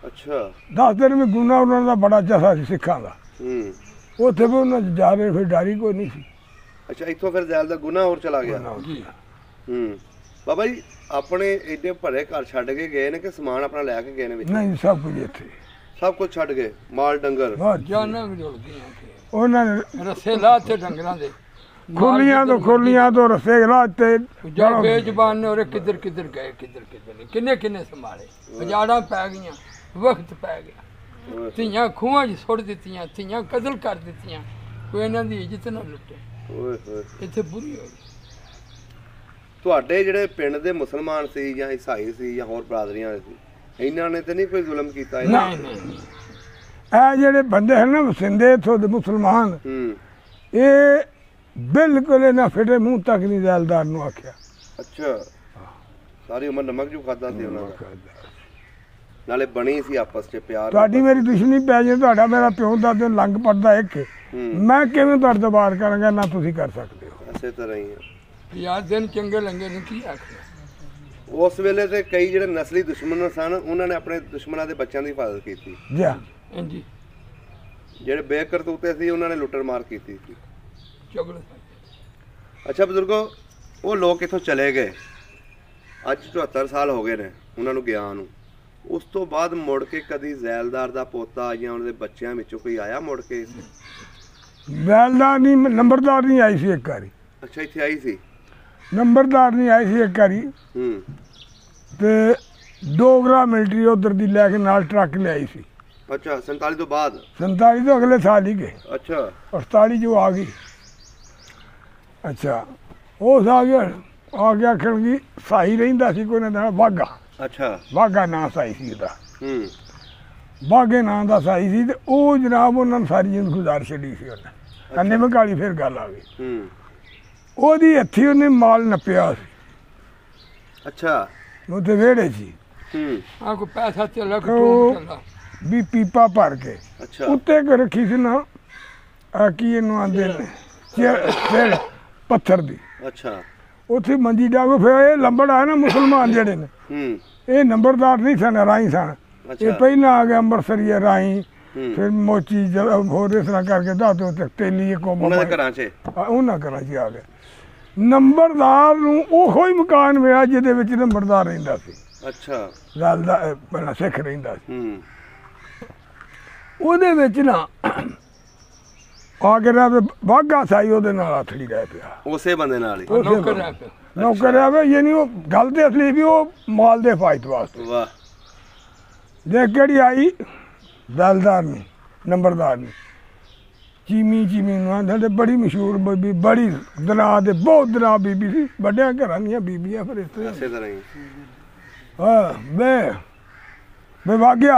ਅੱਛਾ 10 ਦਿਨ ਵੀ ਗੁਨਾਹੂਰਾਂ ਦਾ ਬੜਾ ਜਥਾ ਸੀ ਸਿੱਖਾਂ ਦਾ। ਹੂੰ ਉੱਥੇ ਵੀ ਉਹਨਾਂ ਜਾ ਰਹੇ ਫਿਰ ਡਾਰੀ ਕੋਈ ਨਹੀਂ ਸੀ। ਅੱਛਾ ਇੱਥੋਂ ਫਿਰ ਜ਼ੈਲ ਦਾ ਗੁਨਾਹ ਹੋਰ ਚਲਾ ਗਿਆ। ਜੀ ਹੂੰ ਬਾਬਾ ਜੀ ਆਪਣੇ ਏਡੇ ਭਰੇ ਘਰ ਛੱਡ ਕੇ ਗਏ ਨੇ ਕਿ ਸਮਾਨ ਆਪਣਾ ਲੈ ਕੇ ਗਏ ਨੇ ਵਿੱਚ? ਨਹੀਂ ਸਭ ਕੁਝ ਇੱਥੇ ਸਭ ਕੁਝ ਛੱਡ ਗਏ, ਮਾਲ ਡੰਗਰ। ਬਹੁਤ ਜਾਨਾਂ ਵੀ ਜੁੜ ਗਈਆਂ ਤੇ ਉਹਨਾਂ ਨੇ ਰਸੇ ਲਾ ਤੇ ਡੰਗਰਾਂ ਦੇ ਖੁਰਲੀਆਂ ਤੋਂ ਰਸੇ ਲਾਤੇ। ਜਾ ਬੇਜ਼ਬਾਨ ਨੇ ਉਹਰੇ ਕਿੱਧਰ ਕਿੱਧਰ ਗਏ, ਕਿੱਧਰ ਨਹੀਂ, ਕਿੰਨੇ ਕਿੰਨੇ ਸੰਭਾਲੇ। ਉਜਾੜਾਂ ਪੈ ਗਈਆਂ, ਵਕਤ ਪੈ ਗਿਆ। ਧੀਆਂ ਖੂਹਾਂ 'ਚ ਸੁੱਟ ਦਿੱਤੀਆਂ, ਧੀਆਂ ਕਤਲ ਕਰ ਦਿੱਤੀਆਂ। ਕੋਈ ਇਹਨਾਂ ਦੀ ਇੱਜ਼ਤ ਨਾ ਲੁੱਟੇ। ਓਏ ਹੋਏ ਇੱਥੇ ਬੁਰੀ ਹੋਈ। ਤੁਹਾਡੇ ਜਿਹੜੇ ਪਿੰਡ ਦੇ ਮੁਸਲਮਾਨ ਸੀ ਜਾਂ ਈਸਾਈ ਸੀ ਜਾਂ ਹੋਰ ਬਰਾਦਰੀਆਂ ਦੇ ਸੀ, ਇਹਨਾਂ ਨੇ ਤੇ ਨਹੀਂ ਕੋਈ ਜ਼ੁਲਮ ਕੀਤਾ ਇਹਨਾਂ? ਨਹੀਂ ਨਹੀਂ ਇਹ ਜਿਹੜੇ ਬੰਦੇ ਹਨ ਨਾ ਵਸਿੰਦੇ ਇੱਥੋਂ ਦੇ ਮੁਸਲਮਾਨ, ਹੂੰ ਇਹ ਬਿਲਕੁਲ ਇਹਨਾਂ ਫਿਟੇ ਮੂੰਹ ਤੱਕ ਨਹੀਂ ਜ਼ੈਲਦਾਰ ਨੂੰ ਆਖਿਆ। ਅੱਛਾ ਸਾਰੀ ਉਮਰ ਨਮਕ ਜੂ ਖਾਦਾ ਸੀ ਉਹਨਾਂ ਦਾ, ਨਾਲੇ ਬਣੀ ਸੀ ਆਪਸ 'ਚ ਪਿਆਰ। ਤੁਹਾਡੀ ਮੇਰੀ ਦੁਸ਼ਮਣੀ ਪੈ ਜੇ, ਤੁਹਾਡਾ ਮੇਰਾ ਪਿਓ ਦਾ ਤੇ ਲੰਗ ਪੜਦਾ ਇੱਕ, ਮੈਂ ਕਿਵੇਂ ਤੁਹਾਡੇ ਤੋਂ ਬਾਹਰ ਕਰਾਂਗਾ? ਨਾ ਤੁਸੀਂ ਕਰ ਸਕਦੇ ਹੋ। ਐਸੇ ਤਰ੍ਹਾਂ ਹੀ ਆ। ਯਾਰ ਦਿਨ ਚੰਗੇ ਲੰਗੇ ਨੇ ਕੀ ਆਖਿਆ। ਉਸ ਵੇਲੇ ਤੇ ਕਈ ਜਿਹੜੇ ਨਸਲੀ ਦੁਸ਼ਮਣ ਸਨ ਉਹਨਾਂ ਨੇ ਆਪਣੇ ਦੁਸ਼ਮਣਾਂ ਦੇ ਬੱਚਿਆਂ ਦੀ ਹਿਫਾਜ਼ਤ ਕੀਤੀ। ਜੀ ਹਾਂਜੀ ਜਿਹੜੇ ਬੇਕਰਤੂਤੇ ਸੀ ਉਹਨਾਂ ਨੇ ਲੁੱਟਰ ਮਾਰ ਕੀਤੀ ਸੀ। ਚੁਗਲ ਅੱਛਾ ਬਜ਼ੁਰਗੋ, ਉਹ ਲੋਕ ਇੱਥੋਂ ਚਲੇ ਗਏ, ਅੱਜ 74 ਸਾਲ ਹੋ ਗਏ ਨੇ ਉਹਨਾਂ ਨੂੰ ਗਿਆ ਨੂੰ। ਉਸ ਤੋਂ ਬਾਅਦ ਮੁੜ ਕੇ ਕਦੀ ਜ਼ੈਲਦਾਰ ਦਾ ਪੋਤਾ ਜਾਂ ਉਹਨਾਂ ਦੇ ਬੱਚਿਆਂ ਵਿੱਚੋਂ ਕੋਈ ਆਇਆ ਮੁੜ ਕੇ? ਜ਼ੈਲਦਾਰ ਨਹੀਂ, ਨੰਬਰਦਾਰ ਨਹੀਂ ਆਈ ਸੀ ਇੱਕ ਵਾਰੀ। ਅੱਛਾ ਇੱਥੇ ਆਈ ਸੀ? ਨੰਬਰਦਾਰ ਨਹੀਂ ਆਈ ਸੀ ਇੱਕ ਵਾਰੀ ਹੂੰ ਤੇ 2 ਗ੍ਰਾਮ ਮਿਲਟਰੀ ਉਧਰ ਦੀ ਲੈ ਕੇ ਨਾਲ ਟਰੱਕ ਲਿਆਈ ਸੀ। ਅੱਛਾ 47 ਤੋਂ ਬਾਅਦ? 47 ਤੋਂ ਅਗਲੇ ਸਾਲ ਹੀ ਗਏ। ਅੱਛਾ 48 ਜੋ ਆ ਗਈ। ਅੱਛਾ ਉਹ ਆ ਗਿਆ ਆਖਣਗੀ ਸਾਈ ਰਹਿੰਦਾ ਸੀ ਕੋਈ ਨਾ ਵਾਗਾ। ਅੱਛਾ ਵਾਗਾ ਨਾਂ ਸਾਈ ਸੀ ਉਹਦਾ, ਹੂੰ ਬਾਗੇ ਨਾਂ ਦਾ ਸਾਈ ਸੀ। ਤੇ ਉਹ ਜਨਾਬ ਉਹਨਾਂ ਨੂੰ ਸਾਰੀ ਜ਼ਿੰਦਗੀ ਗੁਜ਼ਾਰ ਛੱਡੀ ਸੀ ਉਹਨੇ। ਅੰਨੇ ਮਕਾਲੀ ਫਿਰ ਗੱਲ ਆ ਗਈ। ਹੂੰ ਉਹਦੀ ਹੱਥੀ ਉਹਨੇ ਮਾਲ ਨੱਪਿਆ ਸੀ ਅੱਛਾ ਉਹਦੇ ਵਿਹੜੇ 'ਚ ਹੀ। ਹੂੰ ਆ ਕੋ ਪੈਸਾ ਤੇ ਲੱਖ ਉਹ ਟੋਲ ਚੱਲਾ। ਵੀ ਪੀਪਾ ਭਰ ਕੇ ਅੱਛਾ ਉੱਤੇ ਕੋ ਰੱਖੀ ਸੀ ਨਾ, ਆ ਕੀ ਇਹਨੂੰ ਆਂਦੇ ਨੇ, ਸਿਰ ਪੱਥਰ ਦੀ। ਅੱਛਾ ਉੱਥੇ ਮੰਜੀ ਡਾਗੋ। ਫਿਰ ਇਹ ਲੰਬੜ ਆਏ ਨਾ ਮੁਸਲਮਾਨ ਜਿਹੜੇ ਨੇ, ਹੂੰ ਇਹ ਨੰਬਰਦਾਰ ਨਹੀਂ ਸਨ, ਰਾਈ ਸਨ। ਇਹ ਅੱਛਾ ਪਹਿਲਾਂ ਆ ਗਏ ਅੰਮ੍ਰਿਤਸਰੀਏ ਰਾਈ, ਹੂੰ ਫਿਰ ਮੋਚੀ ਹੋਰ ਇਸ ਤਰ੍ਹਾਂ ਕਰਕੇ ਦਾਤੋ ਤੱਕ ਤੇਲੀ ਇੱਕ ਉਹਨਾਂ ਦੇ ਘਰਾਂ 'ਚ? ਉਹਨਾਂ ਘਰਾਂ 'ਚ ਆ ਗਏ। ਨੰਬਰਦਾਰ ਨੂੰ ਉਹੋ ਹੀ ਮਕਾਨ ਮਿਲਿਆ ਜਿਹਦੇ ਵਿੱਚ ਨੰਬਰਦਾਰ ਰਹਿੰਦਾ ਸੀ। ਅੱਛਾ ਜ਼ੈਲਦਾਰ ਪਹਿਲਾਂ ਸਿੱਖ ਰਹਿੰਦਾ ਸੀ। ਹੂੰ ਉਹਦੇ ਵਿੱਚ ਨਾ ਆ ਕੇ ਰਿਹਾ ਵਾਘਾ ਸਾਈ ਉਹਦੇ ਨਾਲ ਆਥੜੀ ਰਹਿ ਪਿਆ। ਉਸੇ ਬੰਦੇ ਨਾਲ ਹੀ? ਨੌਕਰ ਰਹਿ ਪਿਆ। ਨੌਕਰ ਰਿਹਾ ਯਾਨੀ ਉਹ ਗੱਲ ਤੇ ਅਸਲੀ ਵੀ ਉਹ ਮਾਲ ਦੇ ਫਾਇਦੇ ਵਾਸਤੇ। ਵਾਹ देख केड़ी आई बैलदार ने नंबरदार ने चीमी चीमी नूं आंदे ते बड़ी मशहूर बीबी बड़ी दरा दे बहुत दरा बीबी सी बड़ियां घरां दियां बीबियां फिर इस तरह ਇਸੇ ਤਰ੍ਹਾਂ ਹੀ हाँ मैं वागया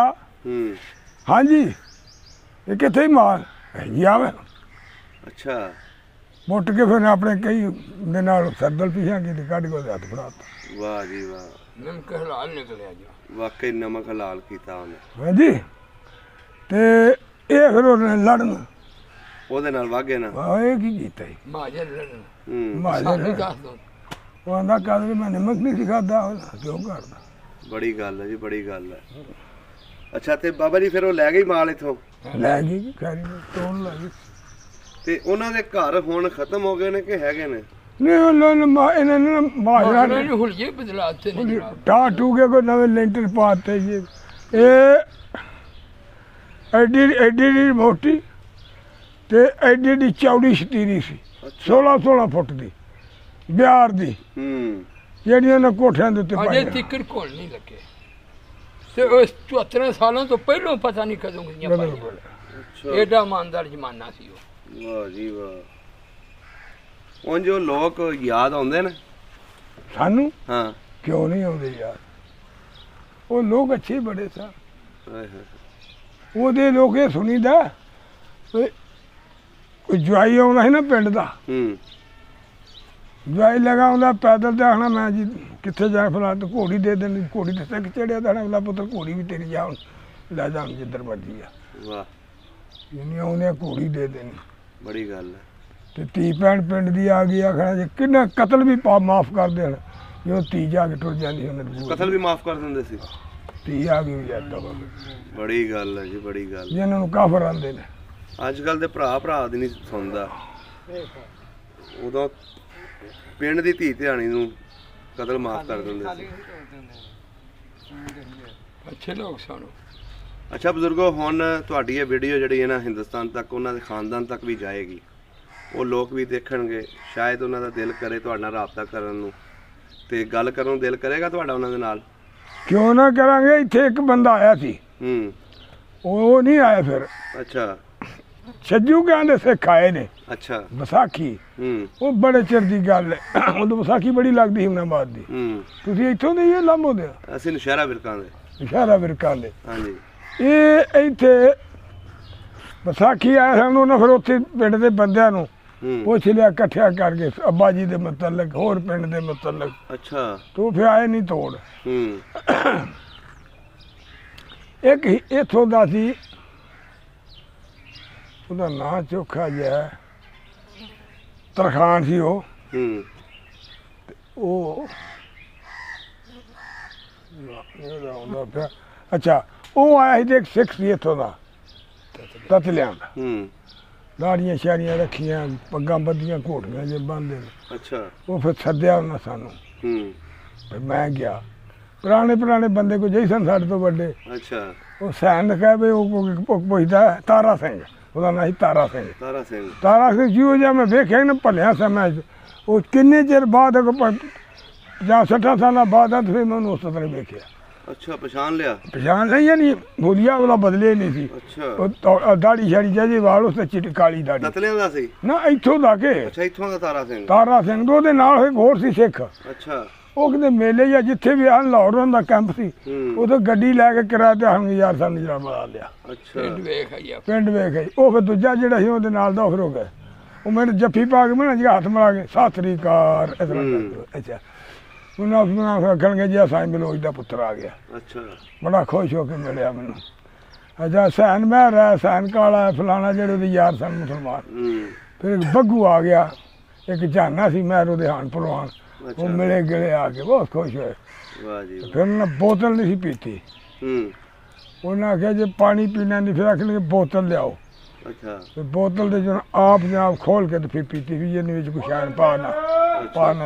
हाँ जी ये कितने ही माल या मैं ਅੱਛਾ मुट के फिर अपने कई दिन सरदल पीछा की कढ़ के हथ फड़ाता ਵਾਹ ਜੀ ਵਾਹ नमक हलाल निकलिया जो ਵਾਕਈ ਨਮਕ ਹਲਾਲ ਕੀਤਾ ਉਹਨੇ हाँ जी ते ये फिर उन्हें लड़न ਉਹਦੇ ਨਾਲ ਵਾਗੇ ਨਾ ये की कीता ही महाजन लड़न ਹੂੰ महाजन सानू दस दो वो आंदा कद मैं नमक नहीं सिखाता क्यों करता ਬੜੀ ਗੱਲ ਹੈ ਜੀ ਬੜੀ ਗੱਲ ਹੈ ਅੱਛਾ ਤੇ ਬਾਬਾ ਜੀ ਫਿਰ ਉਹ ਲੈ ਗਈ ਮਾਲ ਇਥੋਂ लै गई कि खैरी में तोड़ लगी ਤੇ ਉਹਨਾਂ ਦੇ ਘਰ ਹੁਣ ਖਤਮ ਹੋ ਗਏ ਨੇ ਕਿ ਹੈਗੇ ਨੇ नहीं उन्होंने इन्होंने महाजन उन्होंने हुलिये बदलाते नहीं जनाब टा टूके को नवे लेंटर पाते ये एडी एडी मोटी ते एडी एडी चौड़ी शतीरी सी 16 फुट दी बिहार दी ਹੂੰ ਜਿਹੜੀਆਂ ਨੇ ਕੋਠਿਆਂ ਦੇ ਉੱਤੇ अजे ਪਾਈਆਂ तिकर कोल नहीं लगे ते उस 74 सालों तो पहलों पता नहीं कदों गियां पाईयां ਅੱਛਾ एडा ईमानदार जमाना सी वो ਵਾਹ ਜੀ ਵਾਹ ਉਹ ਜੋ ਲੋਕ ਯਾਦ ਆਉਂਦੇ ਨੇ ਸਾਨੂੰ ਹਾਂ ਕਿਉਂ ਨਹੀਂ ਆਉਂਦੇ ਯਾਰ ਉਹ ਲੋਕ ਅੱਛੇ ਬੜੇ ਸਨ ਹਾਏ ਹਾਏ ਉਹਦੇ ਲੋਕ ਇਹ ਸੁਣੀਦਾ ਵੀ ਕੋਈ ਜਵਾਈ ਆਉਂਦਾ ਸੀ ਨਾ ਪਿੰਡ ਦਾ ਹੂੰ ਜਵਾਈ ਲਗਾ ਆਉਂਦਾ ਪੈਦਲ ਤੇ ਆਖਣਾ ਮੈਂ ਜੀ ਕਿੱਥੇ ਜਾ ਫਲਾ ਤੇ ਘੋੜੀ ਦੇ ਦੇਣੀ ਘੋੜੀ ਤੇ ਸਿੱਖ ਚੜਿਆ ਤਾਂ ਆਖਣਾ ਪੁੱਤਰ ਘੋੜੀ ਵੀ ਤੇਰੀ ਜਾ ਹੁਣ ਲੈ ਜਾ ਹੁਣ ਜਿੱਧਰ ਮਰਜੀ ਆ ਵਾਹ ਜਿੰਨੀ ਆਉਂਦੇ ਘੋੜੀ ਦੇ ਦੇਣੀ ਬੜੀ ਗੱਲ ਹੈ ਤੇ ਧੀ ਭੈਣ ਪਿੰਡ ਦੀ ਆ ਗਈ ਆਖਣਾ ਜੇ ਕਿੰਨਾ ਕਤਲ ਵੀ ਮਾਫ ਕਰ ਦੇਣ ਜੋ ਧੀ ਜਾ ਕੇ ਟੁਰ ਜਾਂਦੀ ਉਹਨਾਂ ਦੀ ਕਤਲ ਵੀ ਮਾਫ ਕਰ ਦਿੰਦੇ ਸੀ ਧੀ ਆ ਗਈ ਜਾਂਦਾ ਵਾ ਬੜੀ ਗੱਲ ਹੈ ਜੀ ਬੜੀ ਗੱਲ ਜਿਹਨਾਂ ਨੂੰ ਕਾਫਰ ਆਂਦੇ ਨੇ ਅੱਜ ਕੱਲ ਦੇ ਭਰਾ ਦੀ ਨਹੀਂ ਸੁਣਦਾ ਉਦੋਂ ਪਿੰਡ ਦੀ ਧੀ ਧਿਆਣੀ ਨੂੰ ਕਤਲ ਮਾਫ ਕਰ ਦਿੰਦੇ ਸੀ अच्छे लोग सुनो ਅੱਛਾ ਬਜ਼ੁਰਗੋ ਹੁਣ ਤੁਹਾਡੀ ਇਹ ਵੀਡੀਓ ਜਿਹੜੀ ਹੈ ਨਾ ਹਿੰਦੁਸਤਾਨ ਤੱਕ ਉਹਨਾਂ ਦੇ ਖਾਨਦਾਨ ਤੱਕ ਵੀ ਜਾਏਗੀ ਉਹ ਲੋਕ ਵੀ ਦੇਖਣਗੇ ਸ਼ਾਇਦ ਉਹਨਾਂ ਦਾ ਦਿਲ ਕਰੇ ਤੁਹਾਡੇ ਨਾਲ ਰਾਬਤਾ ਕਰਨ ਨੂੰ ਤੇ ਗੱਲ ਕਰਨ ਨੂੰ ਦਿਲ ਕਰੇਗਾ ਤੁਹਾਡਾ ਉਹਨਾਂ ਦੇ ਨਾਲ ਕਿਉਂ ਨਾ ਕਰਾਂਗੇ ਇੱਥੇ ਇੱਕ ਬੰਦਾ ਆਇਆ ਸੀ ਹੂੰ ਉਹ ਨਹੀਂ ਆਇਆ ਫਿਰ ਅੱਛਾ ਛੱਜੂ ਕਹਿੰਦੇ ਸਿੱਖ ਆਏ ਨੇ ਅੱਛਾ ਵਿਸਾਖੀ ਹੂੰ ਉਹ ਬੜੇ ਚਿਰ ਦੀ ਗੱਲ ਹੈ ਉਦੋਂ ਵਿਸਾਖੀ ਬੜੀ ਲੱਗਦੀ ਹਿਮਨਾਬਾਦ ਦੀ ਹੂੰ ਤੁਸੀਂ ਇੱਥੋਂ ਦੇ ਹੀ ਹੋ ਲਾਂਭੋ ਦੇ ਅਸੀਂ ਨਸ਼ਹਿਰਾ ਵਿਰਕਾਂ ਦੇ ਇਸ਼ਾਰਾ ਵਿਰਕਾਂ ਦੇ ਹਾਂਜੀ ਇਹ ਇੱਥੇ ਵਿਸਾਖੀ ਆਇਆ ਸਾਨੂੰ ਉਹਨਾਂ ਫਿਰ ਉੱਥੇ ਪਿੰਡ ਦੇ ਬੰਦਿਆਂ ਨੂੰ ਹੂੰ ਪੁੱਛ ਲਿਆ ਇਕੱਠਿਆ ਕਰਕੇ ਅੱਬਾ ਜੀ ਦੇ ਮੁਤਲਕ ਹੋਰ ਪਿੰਡ ਦੇ ਮੁਤਲਕ ਅੱਛਾ ਤੂੰ ਫਿਰ ਆਏ ਨਹੀਂ ਤੋੜ ਹੂੰ ਇੱਕ ਇੱਥੋਂ ਦਾ ਸੀ ਉਹਦਾ ਨਾਂ ਚੋਖਾ ਜਿਹਾ ਤਰਖਾਨ ਸੀ ਉਹ ਹੂੰ ਉਹ ਇਹਦਾ ਆਉਂਦਾ ਪਿਆ ਅੱਛਾ ਉਹ ਆਇਆ ਸੀ ਤੇ ਇੱਕ ਸਿੱਖ ਸੀ ਇੱਥੋਂ ਦਾ ਤਤਲਿਆਂ ਦਾ ਹੂੰ ਦਾੜੀਆਂ ਸ਼ਾੜੀਆਂ ਰੱਖੀਆਂ ਪੱਗਾਂ ਬੱਧੀਆਂ ਘੋਟੀਆਂ ਜੇ ਬੰਨ੍ਹਦੇ ਨੇ ਅੱਛਾ ਉਹ ਫਿਰ ਸੱਦਿਆ ਉਹਨਾਂ ਸਾਨੂੰ ਹੂੰ ਫਿਰ ਮੈਂ ਗਿਆ ਪੁਰਾਣੇ ਬੰਦੇ ਕੋਈ ਜਿਹੀ ਸਨ ਸਾਡੇ ਤੋਂ ਵੱਡੇ ਅੱਛਾ ਉਹ ਸੈਨ ਕਹੇ ਵੀ ਉਹ ਪੁੱਛਦਾ ਤਾਰਾ ਸਿੰਘ ਉਹਦਾ ਨਾਂ ਸੀ ਤਾਰਾ ਸਿੰਘ ਤਾਰਾ ਸਿੰਘ ਜਿਹੋ ਜਿਹਾ ਮੈਂ ਵੇਖਿਆ ਨਾ ਭਲਿਆ ਸਮੇਂ 'ਚ ਉਹ ਕਿੰਨੇ ਚਿਰ ਬਾਅਦ 50-60 ਸਾਲਾਂ ਬਾਅਦ ਆ ਫਿਰ ਮੈਂ ਉਹਨੂੰ ਉਸ ਤਰ੍ਹਾਂ ਵੇਖਿਆ ਅੱਛਾ ਪਛਾਣ ਲਈ ਨਹੀਂ ਬੋਲੀਆ ਉਹਦਾ ਬਦਲੇ ਨਹੀਂ ਸੀ ਅੱਛਾ ਉਹ ਦਾੜੀ ਸ਼ਾੜੀ ਜਿਹੀ ਵਾਲ ਉਸ ਤੇ ਚਿੱਟੀ ਕਾਲੀ ਦਾੜੀ ਤਤਲਿਆਂ ਦਾ ਸੀ ਨਾ ਇੱਥੋਂ ਦਾ ਕੇ ਅੱਛਾ ਇੱਥੋਂ ਦਾ ਤਾਰਾ ਸਿੰਘ ਤੋਂ ਉਹਦੇ ਨਾਲ ਇੱਕ ਹੋਰ ਸੀ ਸਿੱਖ ਅੱਛਾ ਉਹ ਕਿਤੇ ਮੇਲੇ ਜਾਂ ਜਿੱਥੇ ਵੀ ਆ ਲਾਹੌਰ ਦਾ ਕੈਂਪ ਸੀ ਉਦੋਂ ਗੱਡੀ ਲੈ ਕੇ ਕਿਰਾਏ ਤੇ ਹਮ ਯਾਰ ਸਾਨੂੰ ਜਰਾ ਬਣਾ ਲਿਆ ਅੱਛਾ ਪਿੰਡ ਵੇਖ ਆਈ ਉਹ ਫਿਰ ਦੂਜਾ ਜਿਹੜਾ ਸੀ ਉਹਦੇ ਨਾਲ ਦਾ ਉਹ ਫਿਰ ਹੋ ਗਿਆ ਉਹ ਮੈਨੂੰ ਜੱਫੀ ਪਾ ਕੇ ਮੈਂ ਜੀ ਹੱਥ ਮਿਲਾ ਕੇ ਸਤਿ ਸ੍ਰੀ ਅਕਾਲ ਇਸ ਤਰ੍ਹਾਂ ਅੱਛਾ ਉਹਨਾਂ ਆਖਣਗੇ ਜੀ ਸਾਈਂ ਬਲੋਚ ਦਾ ਪੁੱਤਰ ਆ ਗਿਆ ਅੱਛਾ ਬੜਾ ਖੁਸ਼ ਹੋ ਕੇ ਮਿਲਿਆ ਮੈਨੂੰ ਅੱਛਾ ਸੈਨ ਮਹਿਰ ਹੈ ਸੈਨ ਕਾਲਾ ਫਲਾਣਾ ਜਿਹੜੇ ਉਹਦੇ ਯਾਰ ਸਨ ਮੁਸਲਮਾਨ ਫਿਰ ਇੱਕ ਬੱਗੂ ਆ ਗਿਆ ਇੱਕ ਝਾਨਾ ਸੀ ਮਹਿਰ ਉਹਦੇ ਹਾਨ ਭਲਵਾਨ ਉਹ ਮਿਲੇ ਗਲੇ ਆ ਕੇ ਬਹੁਤ ਖੁਸ਼ ਹੋਏ ਫਿਰ ਉਹਨਾਂ ਬੋਤਲ ਨਹੀਂ ਸੀ ਪੀਤੀ ਉਹਨਾਂ ਆਖਿਆ ਜੇ ਪਾਣੀ ਪੀਣਾ ਨਹੀਂ ਫਿਰ ਆਖਣਗੇ ਬੋਤਲ ਲਿਆਓ ਅੱਛਾ ਬੋਤਲ ਦੇ ਜਦੋਂ ਆਪ ਜਨਾਬ ਖੋਲ ਕੇ ਤੇ ਫਿਰ ਪੀਤੀ ਵੀ ਇਹਨੇ ਵਿੱਚ ਕੁਛ ਸ਼ਾਨ ਪਾਣਾ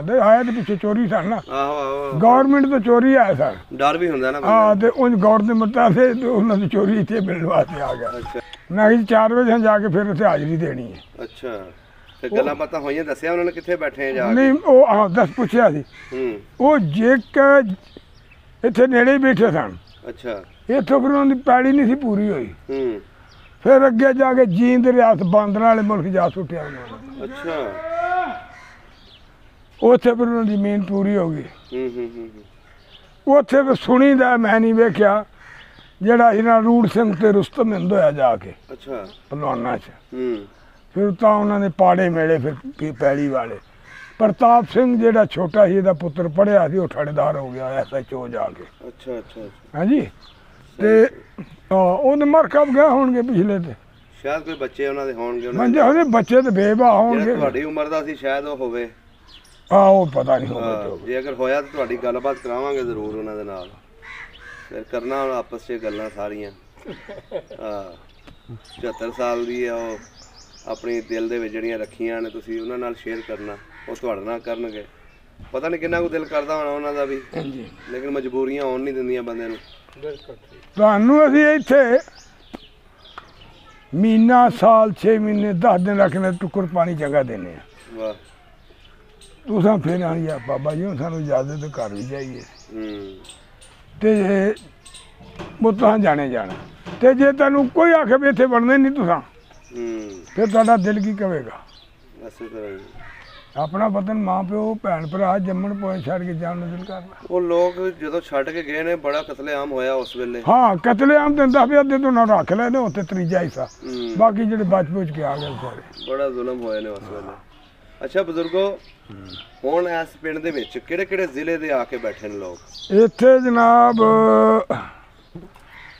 ਦੇ ਆਇਆ ਤੇ ਪਿੱਛੇ ਚੋਰੀ ਸਨ ਨਾ ਗਵਰਨਮੈਂਟ ਤੋਂ ਚੋਰੀ ਆਇਆ ਸਰ ਡਰ ਵੀ ਹੁੰਦਾ ਨਾ ਹਾਂ ਤੇ ਉਹ ਗੌਰ ਦੇ ਮੁਤਾਬਿਕ ਉਹਨਾਂ ਦੀ ਚੋਰੀ ਇੱਥੇ ਮਿਲਣ ਵਾਸਤੇ ਆ ਗਿਆ ਨਾ ਕਿ 4 ਵਜੇ ਜਾ ਕੇ ਫਿਰ ਉੱਥੇ ਹਾਜ਼ਰੀ ਦੇਣੀ ਹੈ ਅੱਛਾ ਤੇ ਗੱਲਾਂ ਬਾਤਾਂ ਹੋਈਆਂ ਦੱਸਿਆ ਉਹਨਾਂ ਨੇ ਕਿੱਥੇ ਬੈਠੇ ਆ ਜਾ ਕੇ ਨਹੀਂ ਉਹ ਦੱਸ ਪੁੱਛਿਆ ਸੀ ਉਹ ਜੇ ਇੱਥੇ ਨੇੜੇ ਹੀ ਬੈਠੇ ਸਨ ਅੱਛਾ ਇੱਥੋਂ ਫਿਰ ਉਹਨਾਂ ਦੀ ਪੈੜੀ ਨਹੀਂ ਸੀ ਪੂਰੀ ਹੋਈ। ਹੂੰ ਫਿਰ ਅੱਗੇ ਜਾ ਕੇ ਜੀਂਦ ਰਿਆਸਤ ਬਾਂਦਰਾਂ ਵਾਲੇ ਮੁਲਕ ਜਾ ਸੁੱਟਿਆ ਉਹਨਾਂ ਨੇ। ਅੱਛਾ ਉੱਥੇ ਫਿਰ ਉਹਨਾਂ ਦੀ ਜ਼ਮੀਨ ਪੂਰੀ ਹੋ ਗਈ। ਹੂੰ ਉੱਥੇ ਫਿਰ ਸੁਣੀਦਾ, ਮੈਂ ਨਹੀਂ ਵੇਖਿਆ, ਜਿਹੜਾ ਇਹਨਾਂ ਰੂੜ ਸਿੰਘ ਤੇ ਰੁਸਤਮ ਹਿੰਦ ਹੋਇਆ ਜਾ ਕੇ ਅੱਛਾ ਪਹਿਲਵਾਨਾਂ 'ਚ। ਹੂੰ ਫਿਰ ਤਾਂ ਉਹਨਾਂ ਨੇ ਪਾੜੇ ਮੇਲੇ ਫਿਰ ਪੈਲੀ ਵਾਲੇ। ਪ੍ਰਤਾਪ ਸਿੰਘ ਜਿਹੜਾ ਛੋਟਾ ਸੀ ਇਹਦਾ ਪੁੱਤਰ ਪੜ੍ਹਿਆ ਸੀ, ਉਹ ਠੜੇਦਾਰ ਹੋ ਗਿਆ SHO ਜਾ ਕੇ। ਅੱਛਾ ਅੱਛਾ ਅੱਛਾ ਹਾਂਜੀ ਤੇ ਉਹਦੇ ਮਰਕਬ ਗਏ ਹੋਣਗੇ ਪਿਛਲੇ ਤੇ, ਸ਼ਾਇਦ ਕੋਈ ਬੱਚੇ ਉਹਨਾਂ ਦੇ ਹੋਣਗੇ ਮੰਜੇ ਉਹਦੇ ਬੱਚੇ ਤੇ ਬੇਬਾ ਹੋਣਗੇ। ਜਿਹੜਾ ਤੁਹਾਡੀ ਉਮਰ ਦਾ ਸੀ ਸ਼ਾਇਦ ਉਹ ਹੋਵੇ। ਉਹ ਪਤਾ ਨਹੀਂ ਹਾਂ, ਹੋਵੇ। ਜੇ ਅਗਰ ਹੋਇਆ ਤਾਂ ਤੁਹਾਡੀ ਗੱਲਬਾਤ ਕਰਾਵਾਂਗੇ ਜ਼ਰੂਰ ਉਹਨਾਂ ਦੇ ਨਾਲ। ਫਿਰ ਕਰਨਾ ਹੁਣ ਆਪਸ 'ਚ ਗੱਲਾਂ ਸਾਰੀਆਂ। ਹਾਂ 74 ਸਾਲ ਦੀ ਆ ਉਹ, ਆਪਣੀ ਦਿਲ ਦੇ ਵਿੱਚ ਜਿਹੜੀਆਂ ਰੱਖੀਆਂ ਨੇ ਤੁਸੀਂ ਉਹਨਾਂ ਨਾਲ ਸ਼ੇਅਰ ਕਰਨਾ, ਉਹ ਤੁਹਾਡੇ ਨਾਲ ਕਰਨਗੇ। ਪਤਾ ਨਹੀਂ ਕਿੰਨਾ ਕੁ ਦਿਲ ਕਰਦਾ ਹੋਣਾ ਉਹਨਾਂ ਦਾ ਵੀ, ਹਾਂਜੀ ਲੇਕਿਨ ਮਜਬੂਰੀਆਂ ਆਉਣ ਨਹੀਂ ਦਿੰਦੀਆਂ ਬੰਦੇ ਨੂੰ। ਬਿਲਕੁਲ। ਤੁਹਾਨੂੰ ਅਸੀਂ ਇੱਥੇ ਮਹੀਨਾ ਸਾਲ 6 ਮਹੀਨੇ 10 ਦਿਨ ਰੱਖਣੇ, ਟੁੱਕਰ ਪਾਣੀ ਜਗ੍ਹਾ ਦੇਣੇ ਆ। ਵਾਹ। ਤੁਸੀਂ ਫਿਰ ਆਣੀ ਆ ਬਾਬਾ ਜੀ, ਹੁਣ ਸਾਨੂੰ ਇਜਾਜ਼ਤ ਘਰ ਵੀ ਜਾਈਏ ਹੂੰ ਤੇ ਉਹ ਤਾਂ ਜਾਣੇ ਜਾਣਾ। ਤੇ ਜੇ ਤੁਹਾਨੂੰ ਕੋਈ ਆਖੇ ਵੀ ਇੱਥੇ ਵੜਨੇ ਨਹੀਂ ਤੁਸੀਂ, ਹੂੰ ਫਿਰ ਤੁਹਾਡਾ ਦਿਲ ਕੀ ਕਹੇਗਾ? ਇਸੇ ਤਰ੍ਹਾਂ ਹੀ। ਆਪਣਾ ਵਤਨ, ਮਾਂ ਪਿਓ ਭੈਣ ਭਰਾ ਜੰਮਣ ਪੋਏ ਛੱਡ ਕੇ ਜਾਣ ਨੂੰ ਦਿਲ ਕਰਦਾ। ਉਹ ਲੋਕ ਜਦੋਂ ਛੱਡ ਕੇ ਗਏ ਨੇ ਬੜਾ ਕਤਲੇਆਮ ਹੋਇਆ ਉਸ ਵੇਲੇ। ਹਾਂ ਕਤਲੇਆਮ ਤੇ 10 ਅੱਧੇ ਤੋਂ ਨਾ ਰੱਖ ਲੈ ਨੇ ਉੱਥੇ ਤਰੀਜਾ ਹਿੱਸਾ, ਹੂੰ, ਬਾਕੀ ਜਿਹੜੇ ਬਚ ਬੁਚ ਕੇ ਆ ਗਏ ਸਾਰੇ। ਬੜਾ ਜ਼ੁਲਮ ਹੋਏ ਨੇ ਉਸ ਵੇਲੇ। ਅੱਛਾ ਬਜ਼ੁਰਗੋ, ਹੁਣ ਇਸ ਪਿੰਡ ਦੇ ਵਿੱਚ ਕਿਹੜੇ ਕਿਹੜੇ ਜ਼ਿਲ੍ਹੇ ਦੇ ਆ ਕੇ ਬੈਠੇ ਨੇ ਲੋਕ? ਇੱਥੇ ਜਨਾਬ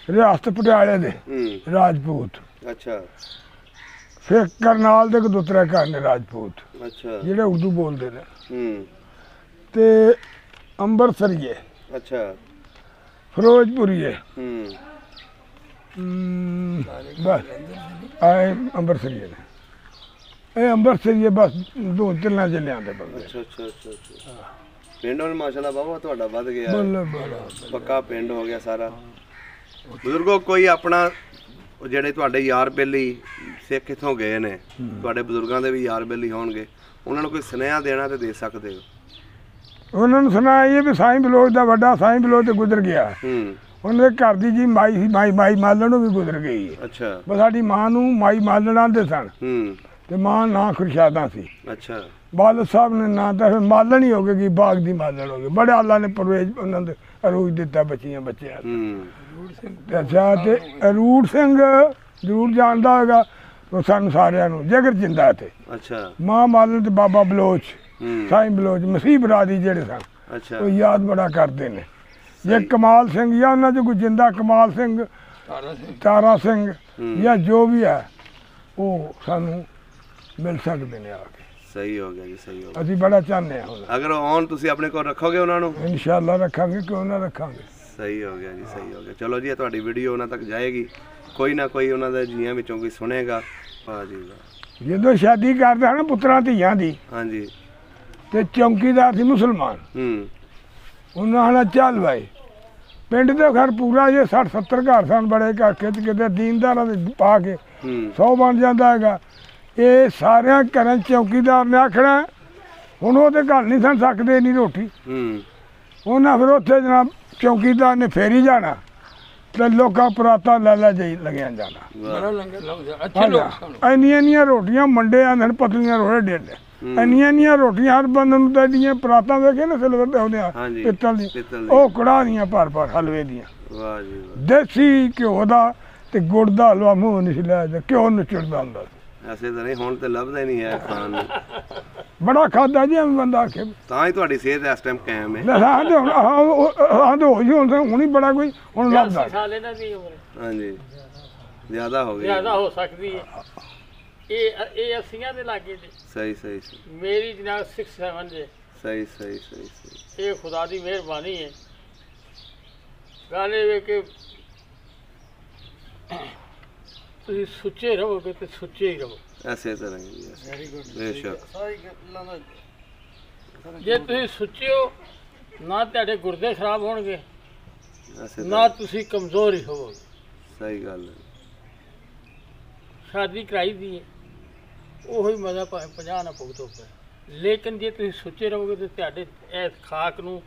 ਰਿਆਸਤ ਪਟਿਆਲੇ ਦੇ ਹੂੰ ਰਾਜਪੂਤ, ਅੱਛਾ ਫਿਰ ਕਰਨਾਲ ਦੇ ਕਦੋਤਰਾ ਘਰ ਨੇ ਰਾਜਪੂਤ ਅੱਛਾ ਜਿਹੜੇ ਉਰਦੂ ਬੋਲਦੇ ਨੇ, ਹੂੰ ਤੇ ਅੰਬਰਸਰੀਏ, ਅੱਛਾ ਫਿਰੋਜ਼ਪੁਰੀਏ, ਹੂੰ ਬਸ ਆਏ ਅੰਬਰਸਰੀਏ ਨੇ। ਇਹ ਅੰਬਰਸਰੀਏ ਬਸ ਦੋ ਤਿੰਨਾਂ ਜ਼ਿਲ੍ਹਿਆਂ ਦੇ ਬੰਦੇ। ਅੱਛਾ ਅੱਛਾ ਅੱਛਾ ਅੱਛਾ। ਪਿੰਡ ਹੁਣ ਮਾਸ਼ਾਅੱਲਾ ਬਾਬਾ ਤੁਹਾਡਾ ਵੱਧ ਗਿਆ ਹੈ। ਬੱਲੇ ਬੱਲੇ। ਪੱਕਾ ਪਿੰਡ ਹੋ ਗਿਆ ਸਾਰਾ। ਬਜ਼ੁਰਗੋ, ਕੋਈ ਆਪਣਾ ਜਿਹੜੇ ਤੁਹਾਡੇ ਯਾਰ ਬੇਲੀ ਸਿੱਖ ਇੱਥੋਂ ਗਏ ਨੇ, ਤੁਹਾਡੇ ਬਜ਼ੁਰਗਾਂ ਦੇ ਵੀ ਯਾਰ ਬੇਲੀ ਹੋਣਗੇ, ਉਹਨਾਂ ਨੂੰ ਕੋਈ ਸੁਨੇਹਾ ਦੇਣਾ ਤੇ ਦੇ ਸਕਦੇ ਹੋ? ਉਹਨਾਂ ਨੂੰ ਸੁਣਾਇਆ ਇਹ ਵੀ ਸਾਈਂ ਬਲੋਚ ਦਾ ਵੱਡਾ ਸਾਈਂ ਬਲੋਚ ਤੇ ਗੁਜ਼ਰ ਗਿਆ। ਹੂੰ ਉਹਨਾਂ ਦੇ ਘਰ ਦੀ ਜੀ ਮਾਈ ਸੀ, ਮਾਈ ਮਾਲਣ ਨੂੰ ਵੀ ਗੁਜ਼ਰ ਗਈ ਹੈ। ਅੱਛਾ ਬਸ ਸਾਡੀ ਮਾਂ ਨੂੰ ਮਾਈ ਮਾਲਣ ਆਂਦੇ ਸਨ ਹੂੰ ਤੇ ਮਾਂ ਨਾਂ ਖੁਰਸ਼ਾਦਾਂ ਸੀ। ਅੱਛਾ ਬਾਦਲ ਸਾਹਿਬ ਨੇ ਨਾਂ ਤਾਂ ਫਿਰ ਮਾਲਣ ਹੀ ਹੋ ਗਈ, ਬਾਗ ਦੀ ਮਾਲਣ ਹੋ ਗਈ। ਬੜੇ ਅੱਲਾ ਨੇ ਪਰਵੇਜ ਉਹਨਾਂ ਦੇ ਅਰੂਜ ਦਿੱਤਾ ਬੱਚੀਆਂ ਬੱਚਿਆਂ ਨੂੰ। ਹੂੰ ਤੇ ਅੱਛਾ ਤੇ ਅਰੂੜ ਸਿੰਘ ਜ਼ਰੂਰ ਜਾਣਦਾ ਹੋਵੇਗਾ ਉਹ ਸਾਨੂੰ ਸਾਰਿਆਂ ਨੂੰ, ਜਿਗਰ ਜਿੰਦਾ ਤੇ ਅੱਛਾ ਮਾਂ ਮਾਲਣ ਤੇ ਬਾਬਾ ਬਲੋਚ ਹੂੰ ਸਾਈਂ ਬਲੋਚ ਮਸੀਹ ਬਰਾਦੀ ਜਿਹੜੇ ਸਨ, ਅੱਛਾ ਉਹ ਯਾਦ ਬੜਾ ਕਰਦੇ ਨੇ। ਜੇ ਕਮਾਲ ਸਿੰਘ ਜਾਂ ਉਹਨਾਂ 'ਚ ਕੋਈ ਜਿੰਦਾ ਕਮਾਲ ਸਿੰਘ, ਤਾਰਾ ਸਿੰਘ ਜਾਂ ਜੋ ਵੀ ਹੈ, ਉਹ ਸਾਨੂੰ ਮਿਲ ਸਕਦੇ ਨੇ ਆ ਕੇ। ਸਹੀ ਹੋ ਗਿਆ ਜੀ, ਸਹੀ ਹੋ ਗਿਆ। ਅਸੀਂ ਬੜਾ ਚਾਹੁੰਦੇ ਹਾਂ ਹੁਣ, ਅਗਰ ਆਉਣ ਤੁਸੀਂ ਆਪਣੇ ਕੋਲ ਰੱਖੋਗੇ ਉਹਨਾਂ ਨੂੰ? ਇਨਸ਼ਾਅੱਲਾ ਰੱਖਾਂਗੇ, ਕਿਉਂ ਨਾ ਰੱਖਾਂਗੇ। ਸਹੀ ਹੋ ਗਿਆ ਜੀ, ਸਹੀ ਹੋ ਗਿਆ। ਚਲੋ ਜੀ, ਇਹ ਤੁਹਾਡੀ ਵੀਡੀਓ ਉਹਨਾਂ ਤੱਕ ਜਾਏਗੀ, ਕੋਈ ਨਾ ਕੋਈ ਉਹਨਾਂ ਦੇ ਜੀਆਂ ਵਿੱਚੋਂ ਕੋਈ ਸੁਣੇਗਾ। ਵਾਹ ਜੀ ਵਾਹ। ਜਦੋਂ ਸ਼ਾਦੀ ਕਰਦੇ ਹਨ ਪੁੱਤਰਾਂ ਧੀਆਂ ਦੀ, ਹਾਂਜੀ ਤੇ ਚੌਂਕੀਦਾਰ ਸੀ ਮੁਸਲਮਾਨ, ਹੂੰ ਉਹਨਾਂ ਨੇ ਚੱਲ ਭਾਈ ਪਿੰਡ ਦੇ ਘਰ ਪੂਰਾ ਜੇ 60-70 ਘਰ ਸਨ, ਬੜੇ ਘਰ ਖਿੱਚ ਕਿਤੇ ਦੀਨਦਾਰਾਂ ਦੇ ਪਾ ਕੇ ਹੂੰ 100 ਬਣ ਜਾਂਦਾ ਹੈਗਾ। ਇਹ ਸਾਰਿਆਂ ਘਰਾਂ 'ਚ ਚੌਕੀਦਾਰ ਨੇ ਆਖਣਾ ਹੁਣ ਉਹ ਤੇ ਘਰ ਨਹੀਂ ਸਨ ਸਕਦੇ ਨਹੀਂ ਰੋਟੀ। ਹੂੰ ਉਹਨਾਂ ਫਿਰ ਉੱਥੇ ਜਨਾਬ ਚੌਕੀਦਾਰ ਨੇ ਫੇਰੀ ਜਾਣਾ ਤੇ ਲੋਕਾਂ ਪਰਾਤਾਂ ਲੈ ਜਾਈ ਲੱਗਿਆ ਜਾਣਾ। ਬੜਾ ਲੰਗਰ ਲਾਉਂਦੇ ਅੱਛੇ ਲੋਕ ਸਨ। ਇੰਨੀਆਂ ਰੋਟੀਆਂ ਮੰਡੇ ਆਂਦੇ ਨੇ, ਪਤਲੀਆਂ ਰੋਟੀਆਂ ਡੇਢ ਇੰਨੀਆਂ ਰੋਟੀਆਂ ਹਰ ਬੰਦੇ ਨੂੰ ਤਾਂ ਐਡੀਆਂ ਪਰਾਤਾਂ ਵੇਖੇ ਨਾ ਸਿਲਵਰ ਦੇ ਆਉਂਦੇ ਆ ਹਾਂਜੀ, ਪਿੱਤਲ ਦੀ, ਪਿੱਤਲ ਦੀ। ਉਹ ਕੜਾਹ ਦੀਆਂ ਭਰ ਹਲਵੇ ਦੀਆਂ, ਵਾਹ ਜੀ ਵਾਹ। ਦੇਸੀ ਘਿਓ ਦਾ ਤੇ ਗੁੜ ਦਾ ਹਲਵਾ ਮੂੰਹ ਨਹੀਂ ਸੀ ਲਿਆ ਜਾਂਦਾ, ਘਿਓ ਨੁਚੜਦਾ ਹੁੰਦਾ ਸੀ। ਐਸੇ ਤਾਂ ਨਹੀਂ, ਹੁਣ ਤੇ ਲੱਭਦਾ ਹੀ ਨਹੀਂ ਹੈ ਖਾਣ ਨੂੰ। ਬੜਾ ਖਾਦਾ ਜੀ ਐਵੇਂ ਬੰਦਾ ਆਖੇ ਤਾਂ ਹੀ ਤੁਹਾਡੀ ਸਿਹਤ ਇਸ ਟਾਈਮ ਕਾਇਮ ਹੈ। ਆਂਦੇ ਹੁਣ ਹੀ ਬੜਾ ਕੋਈ ਹੁਣ ਲੱਭਦਾ। ਸਾਲ ਇਹਨਾਂ ਦੀ ਉਮਰ ਹਾਂਜੀ ਜ਼ਿਆਦਾ ਹੋ ਗਈ। ਜ਼ਿਆਦਾ ਹੋ ਸਕਦੀ ਹੈ। ਇਹ 80 ਦੇ ਲਾਗੇ ਜੀ। ਸਹੀ ਸਹੀ ਸਹੀ ਮੇਰੀ ਜਨਾਬ 67 ਜੇ। ਸਹੀ ਸਹੀ ਸਹੀ ਸਹੀ। ਇਹ ਖੁਦਾ ਦੀ ਮਿਹਰਬਾਨੀ ਹੈ। ਗੱਲ ਇਹ ਵੇ ਕਿ ਤੁਸੀਂ ਸੁੱਚੇ ਰਹੋਗੇ ਤੇ ਸੁੱਚੇ ਹੀ ਰਹੋ। ਐਸੇ ਤਰ੍ਹਾਂ ਹੀ ਬੇਸ਼ੱਕ। ਜੇ ਤੁਸੀਂ ਸੁੱਚੇ ਹੋ, ਨਾ ਤੁਹਾਡੇ ਗੁਰਦੇ ਖਰਾਬ ਹੋਣਗੇ, ਐਸੇ ਨਾ ਤੁਸੀਂ ਕਮਜ਼ੋਰ ਹੀ ਹੋਵੋਗੇ। ਸਹੀ ਗੱਲ ਹੈ। ਸ਼ਾਦੀ ਕਰਾਈ ਦੀ ਹੈ, ਉਹੀ ਮਜ਼ਾ 50 ਨਾ ਭੁਗਤੋ ਪਏ। ਲੇਕਿਨ ਜੇ ਤੁਸੀਂ ਸੁੱਚੇ ਰਹੋਗੇ ਤਾਂ ਤੁਹਾਡੇ ਇਸ ਖਾਕ ਨੂੰ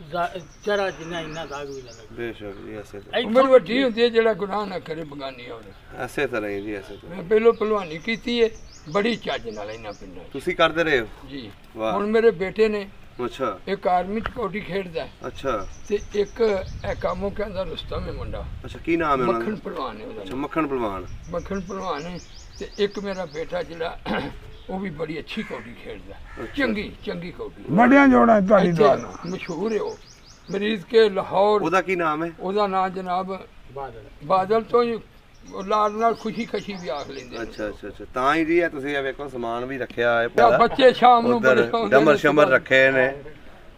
जरा जिन्ना इन्ना दाग भी ना लगे। बेशक जी ऐसे तो उम्र ਵੱਡੀ ਹੁੰਦੀ ਹੈ ਜਿਹੜਾ ਗੁਨਾਹ ਨਾ ਕਰੇ ਬਗਾਨੀ ਹੋਵੇ। ਐਸੇ ਤਰ੍ਹਾਂ ਹੀ ਜੀ ਐਸੇ ਮੈਂ ਪਹਿਲੋਂ ਪਹਿਲਵਾਨੀ ਕੀਤੀ ਹੈ ਬੜੀ ਚੱਜ ਨਾਲ ਇਹਨਾਂ ਪਿੰਡਾਂ 'ਚ। ਤੁਸੀਂ ਕਰਦੇ ਰਹੇ ਹੋ ਜੀ ਵਾਹ ਹੁਣ ਮੇਰੇ ਬੇਟੇ ਨੇ ਅੱਛਾ ਇੱਕ ਆਰਮੀ 'ਚ ਕੌਡੀ ਖੇਡਦਾ ਹੈ ਅੱਛਾ ਤੇ ਇੱਕ ਇਹ ਕਾਮੋ ਕਹਿੰਦਾ ਰੁਸਤਮ ਹੈ ਮੁੰਡਾ ਅੱਛਾ ਕੀ ਨਾਮ ਹੈ ਉਹਨਾਂ ਮੱਖਣ ਦਾ ਪਹਿਲਵਾਨ ਹੈ ਉਹਦਾ ਅੱਛਾ ਨਾਮ। ਮੱਖਣ ਪਹਿਲਵਾਨ ਮੱਖਣ ਪਹਿਲਵਾਨ ਹੈ ਤੇ ਇੱਕ ਮੇਰਾ ਬੇਟਾ ਜਿਹੜਾ ਉਹ ਵੀ ਬੜੀ ਅੱਛੀ ਕੌਡੀ ਖੇਡਦਾ ਹੈ। ਚੰਗੀ ਕੌਡੀ ਬੜੀਆਂ ਜੋੜਾਂ ਤੁਹਾਡੀ ਇੱਥੇ ਦੁਆ ਨਾਲ। ਮਸ਼ਹੂਰ ਹੈ ਉਹ ਮਰੀਜ਼ ਕੇ ਲਾਹੌਰ। ਉਹਦਾ ਕੀ ਨਾਮ ਹੈ ਉਹਦਾ ਨਾਂ ਜਨਾਬ ਬਾਦਲ ਤੋਂ ਹੀ ਉਹ ਲਾਲ ਨਾਲ ਖੁਸ਼ੀ ਖੁਸ਼ੀ ਵੀ ਆਖ ਲੈਂਦੇ ਨੇ। ਅੱਛਾ ਅੱਛਾ ਅੱਛਾ ਤਾਂ ਹੀ ਜੀ ਇਹ ਤੁਸੀਂ ਇਹ ਵੇਖੋ ਸਮਾਨ ਵੀ ਰੱਖਿਆ ਹੈ ਤਾਂ ਬੱਚੇ ਸ਼ਾਮ ਨੂੰ ਬੜੇ ਉੱਧਰ ਆਉਂਦੇ ਡਮਰ ਨੇ ਸ਼ਮਰ ਸੁਬਾਹ। ਰੱਖੇ ਨੇ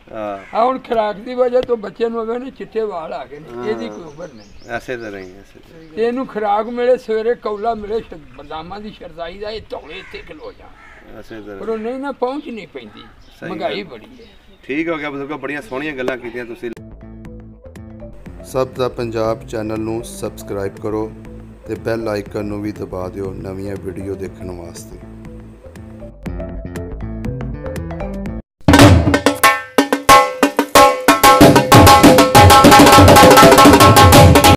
ਹਾਂ ਆ ਹੁਣ ਖੁਰਾਕ ਦੀ ਵਜ੍ਹਾ ਤੋਂ ਬੱਚੇ ਨੂੰ ਅਵੇ ਨੇ ਚਿੱਟੇ ਵਾਲ ਆ ਗਏ ਨੇ ਇਹਦੀ ਕੋਈ ਉਮਰ ਨਹੀਂ। ਐਸੇ ਤਰ੍ਹਾਂ ਹੀ ਐਸੇ ਤਰ੍ਹਾਂ ਹੀ। ਤੇ ਇਹਨੂੰ ਖੁਰਾਕ ਮਿਲੇ ਸਵੇਰੇ ਕੌਲਾ ਮਿਲੇ ਬਦਾਮਾਂ ਦੀ ਸ਼ਰਦਾਈ ਦਾ ਇਹ ਧੌਲੇ ਇੱਥੇ ਖਲੋ ਜਾ ਐਸੇ ਪਰ ਤਰ੍ਹਾਂ ਉਹ ਨਹੀਂ ਨਾ ਪਹੁੰਚ ਨਹੀਂ ਪੈਂਦੀ ਸਹੀ ਮਹਿੰਗਾਈ ਗੱਲ। ਬੜੀ ਹੈ। ਠੀਕ ਹੋ ਗਿਆ ਬਜ਼ੁਰਗੋ ਬੜੀਆਂ ਸੋਹਣੀਆਂ ਗੱਲਾਂ ਕੀਤੀਆਂ ਤੁਸੀਂ ਸਭ ਦਾ ਪੰਜਾਬ ਚੈਨਲ ਨੂੰ ਸਬਸਕ੍ਰਾਈਬ ਕਰੋ ਤੇ ਬੈਲ ਆਈਕਨ ਨੂੰ ਵੀ ਦਬਾ ਦਿਓ ਨਵੀਆਂ ਵੀਡੀਓ ਦੇਖਣ ਵਾਸਤੇ।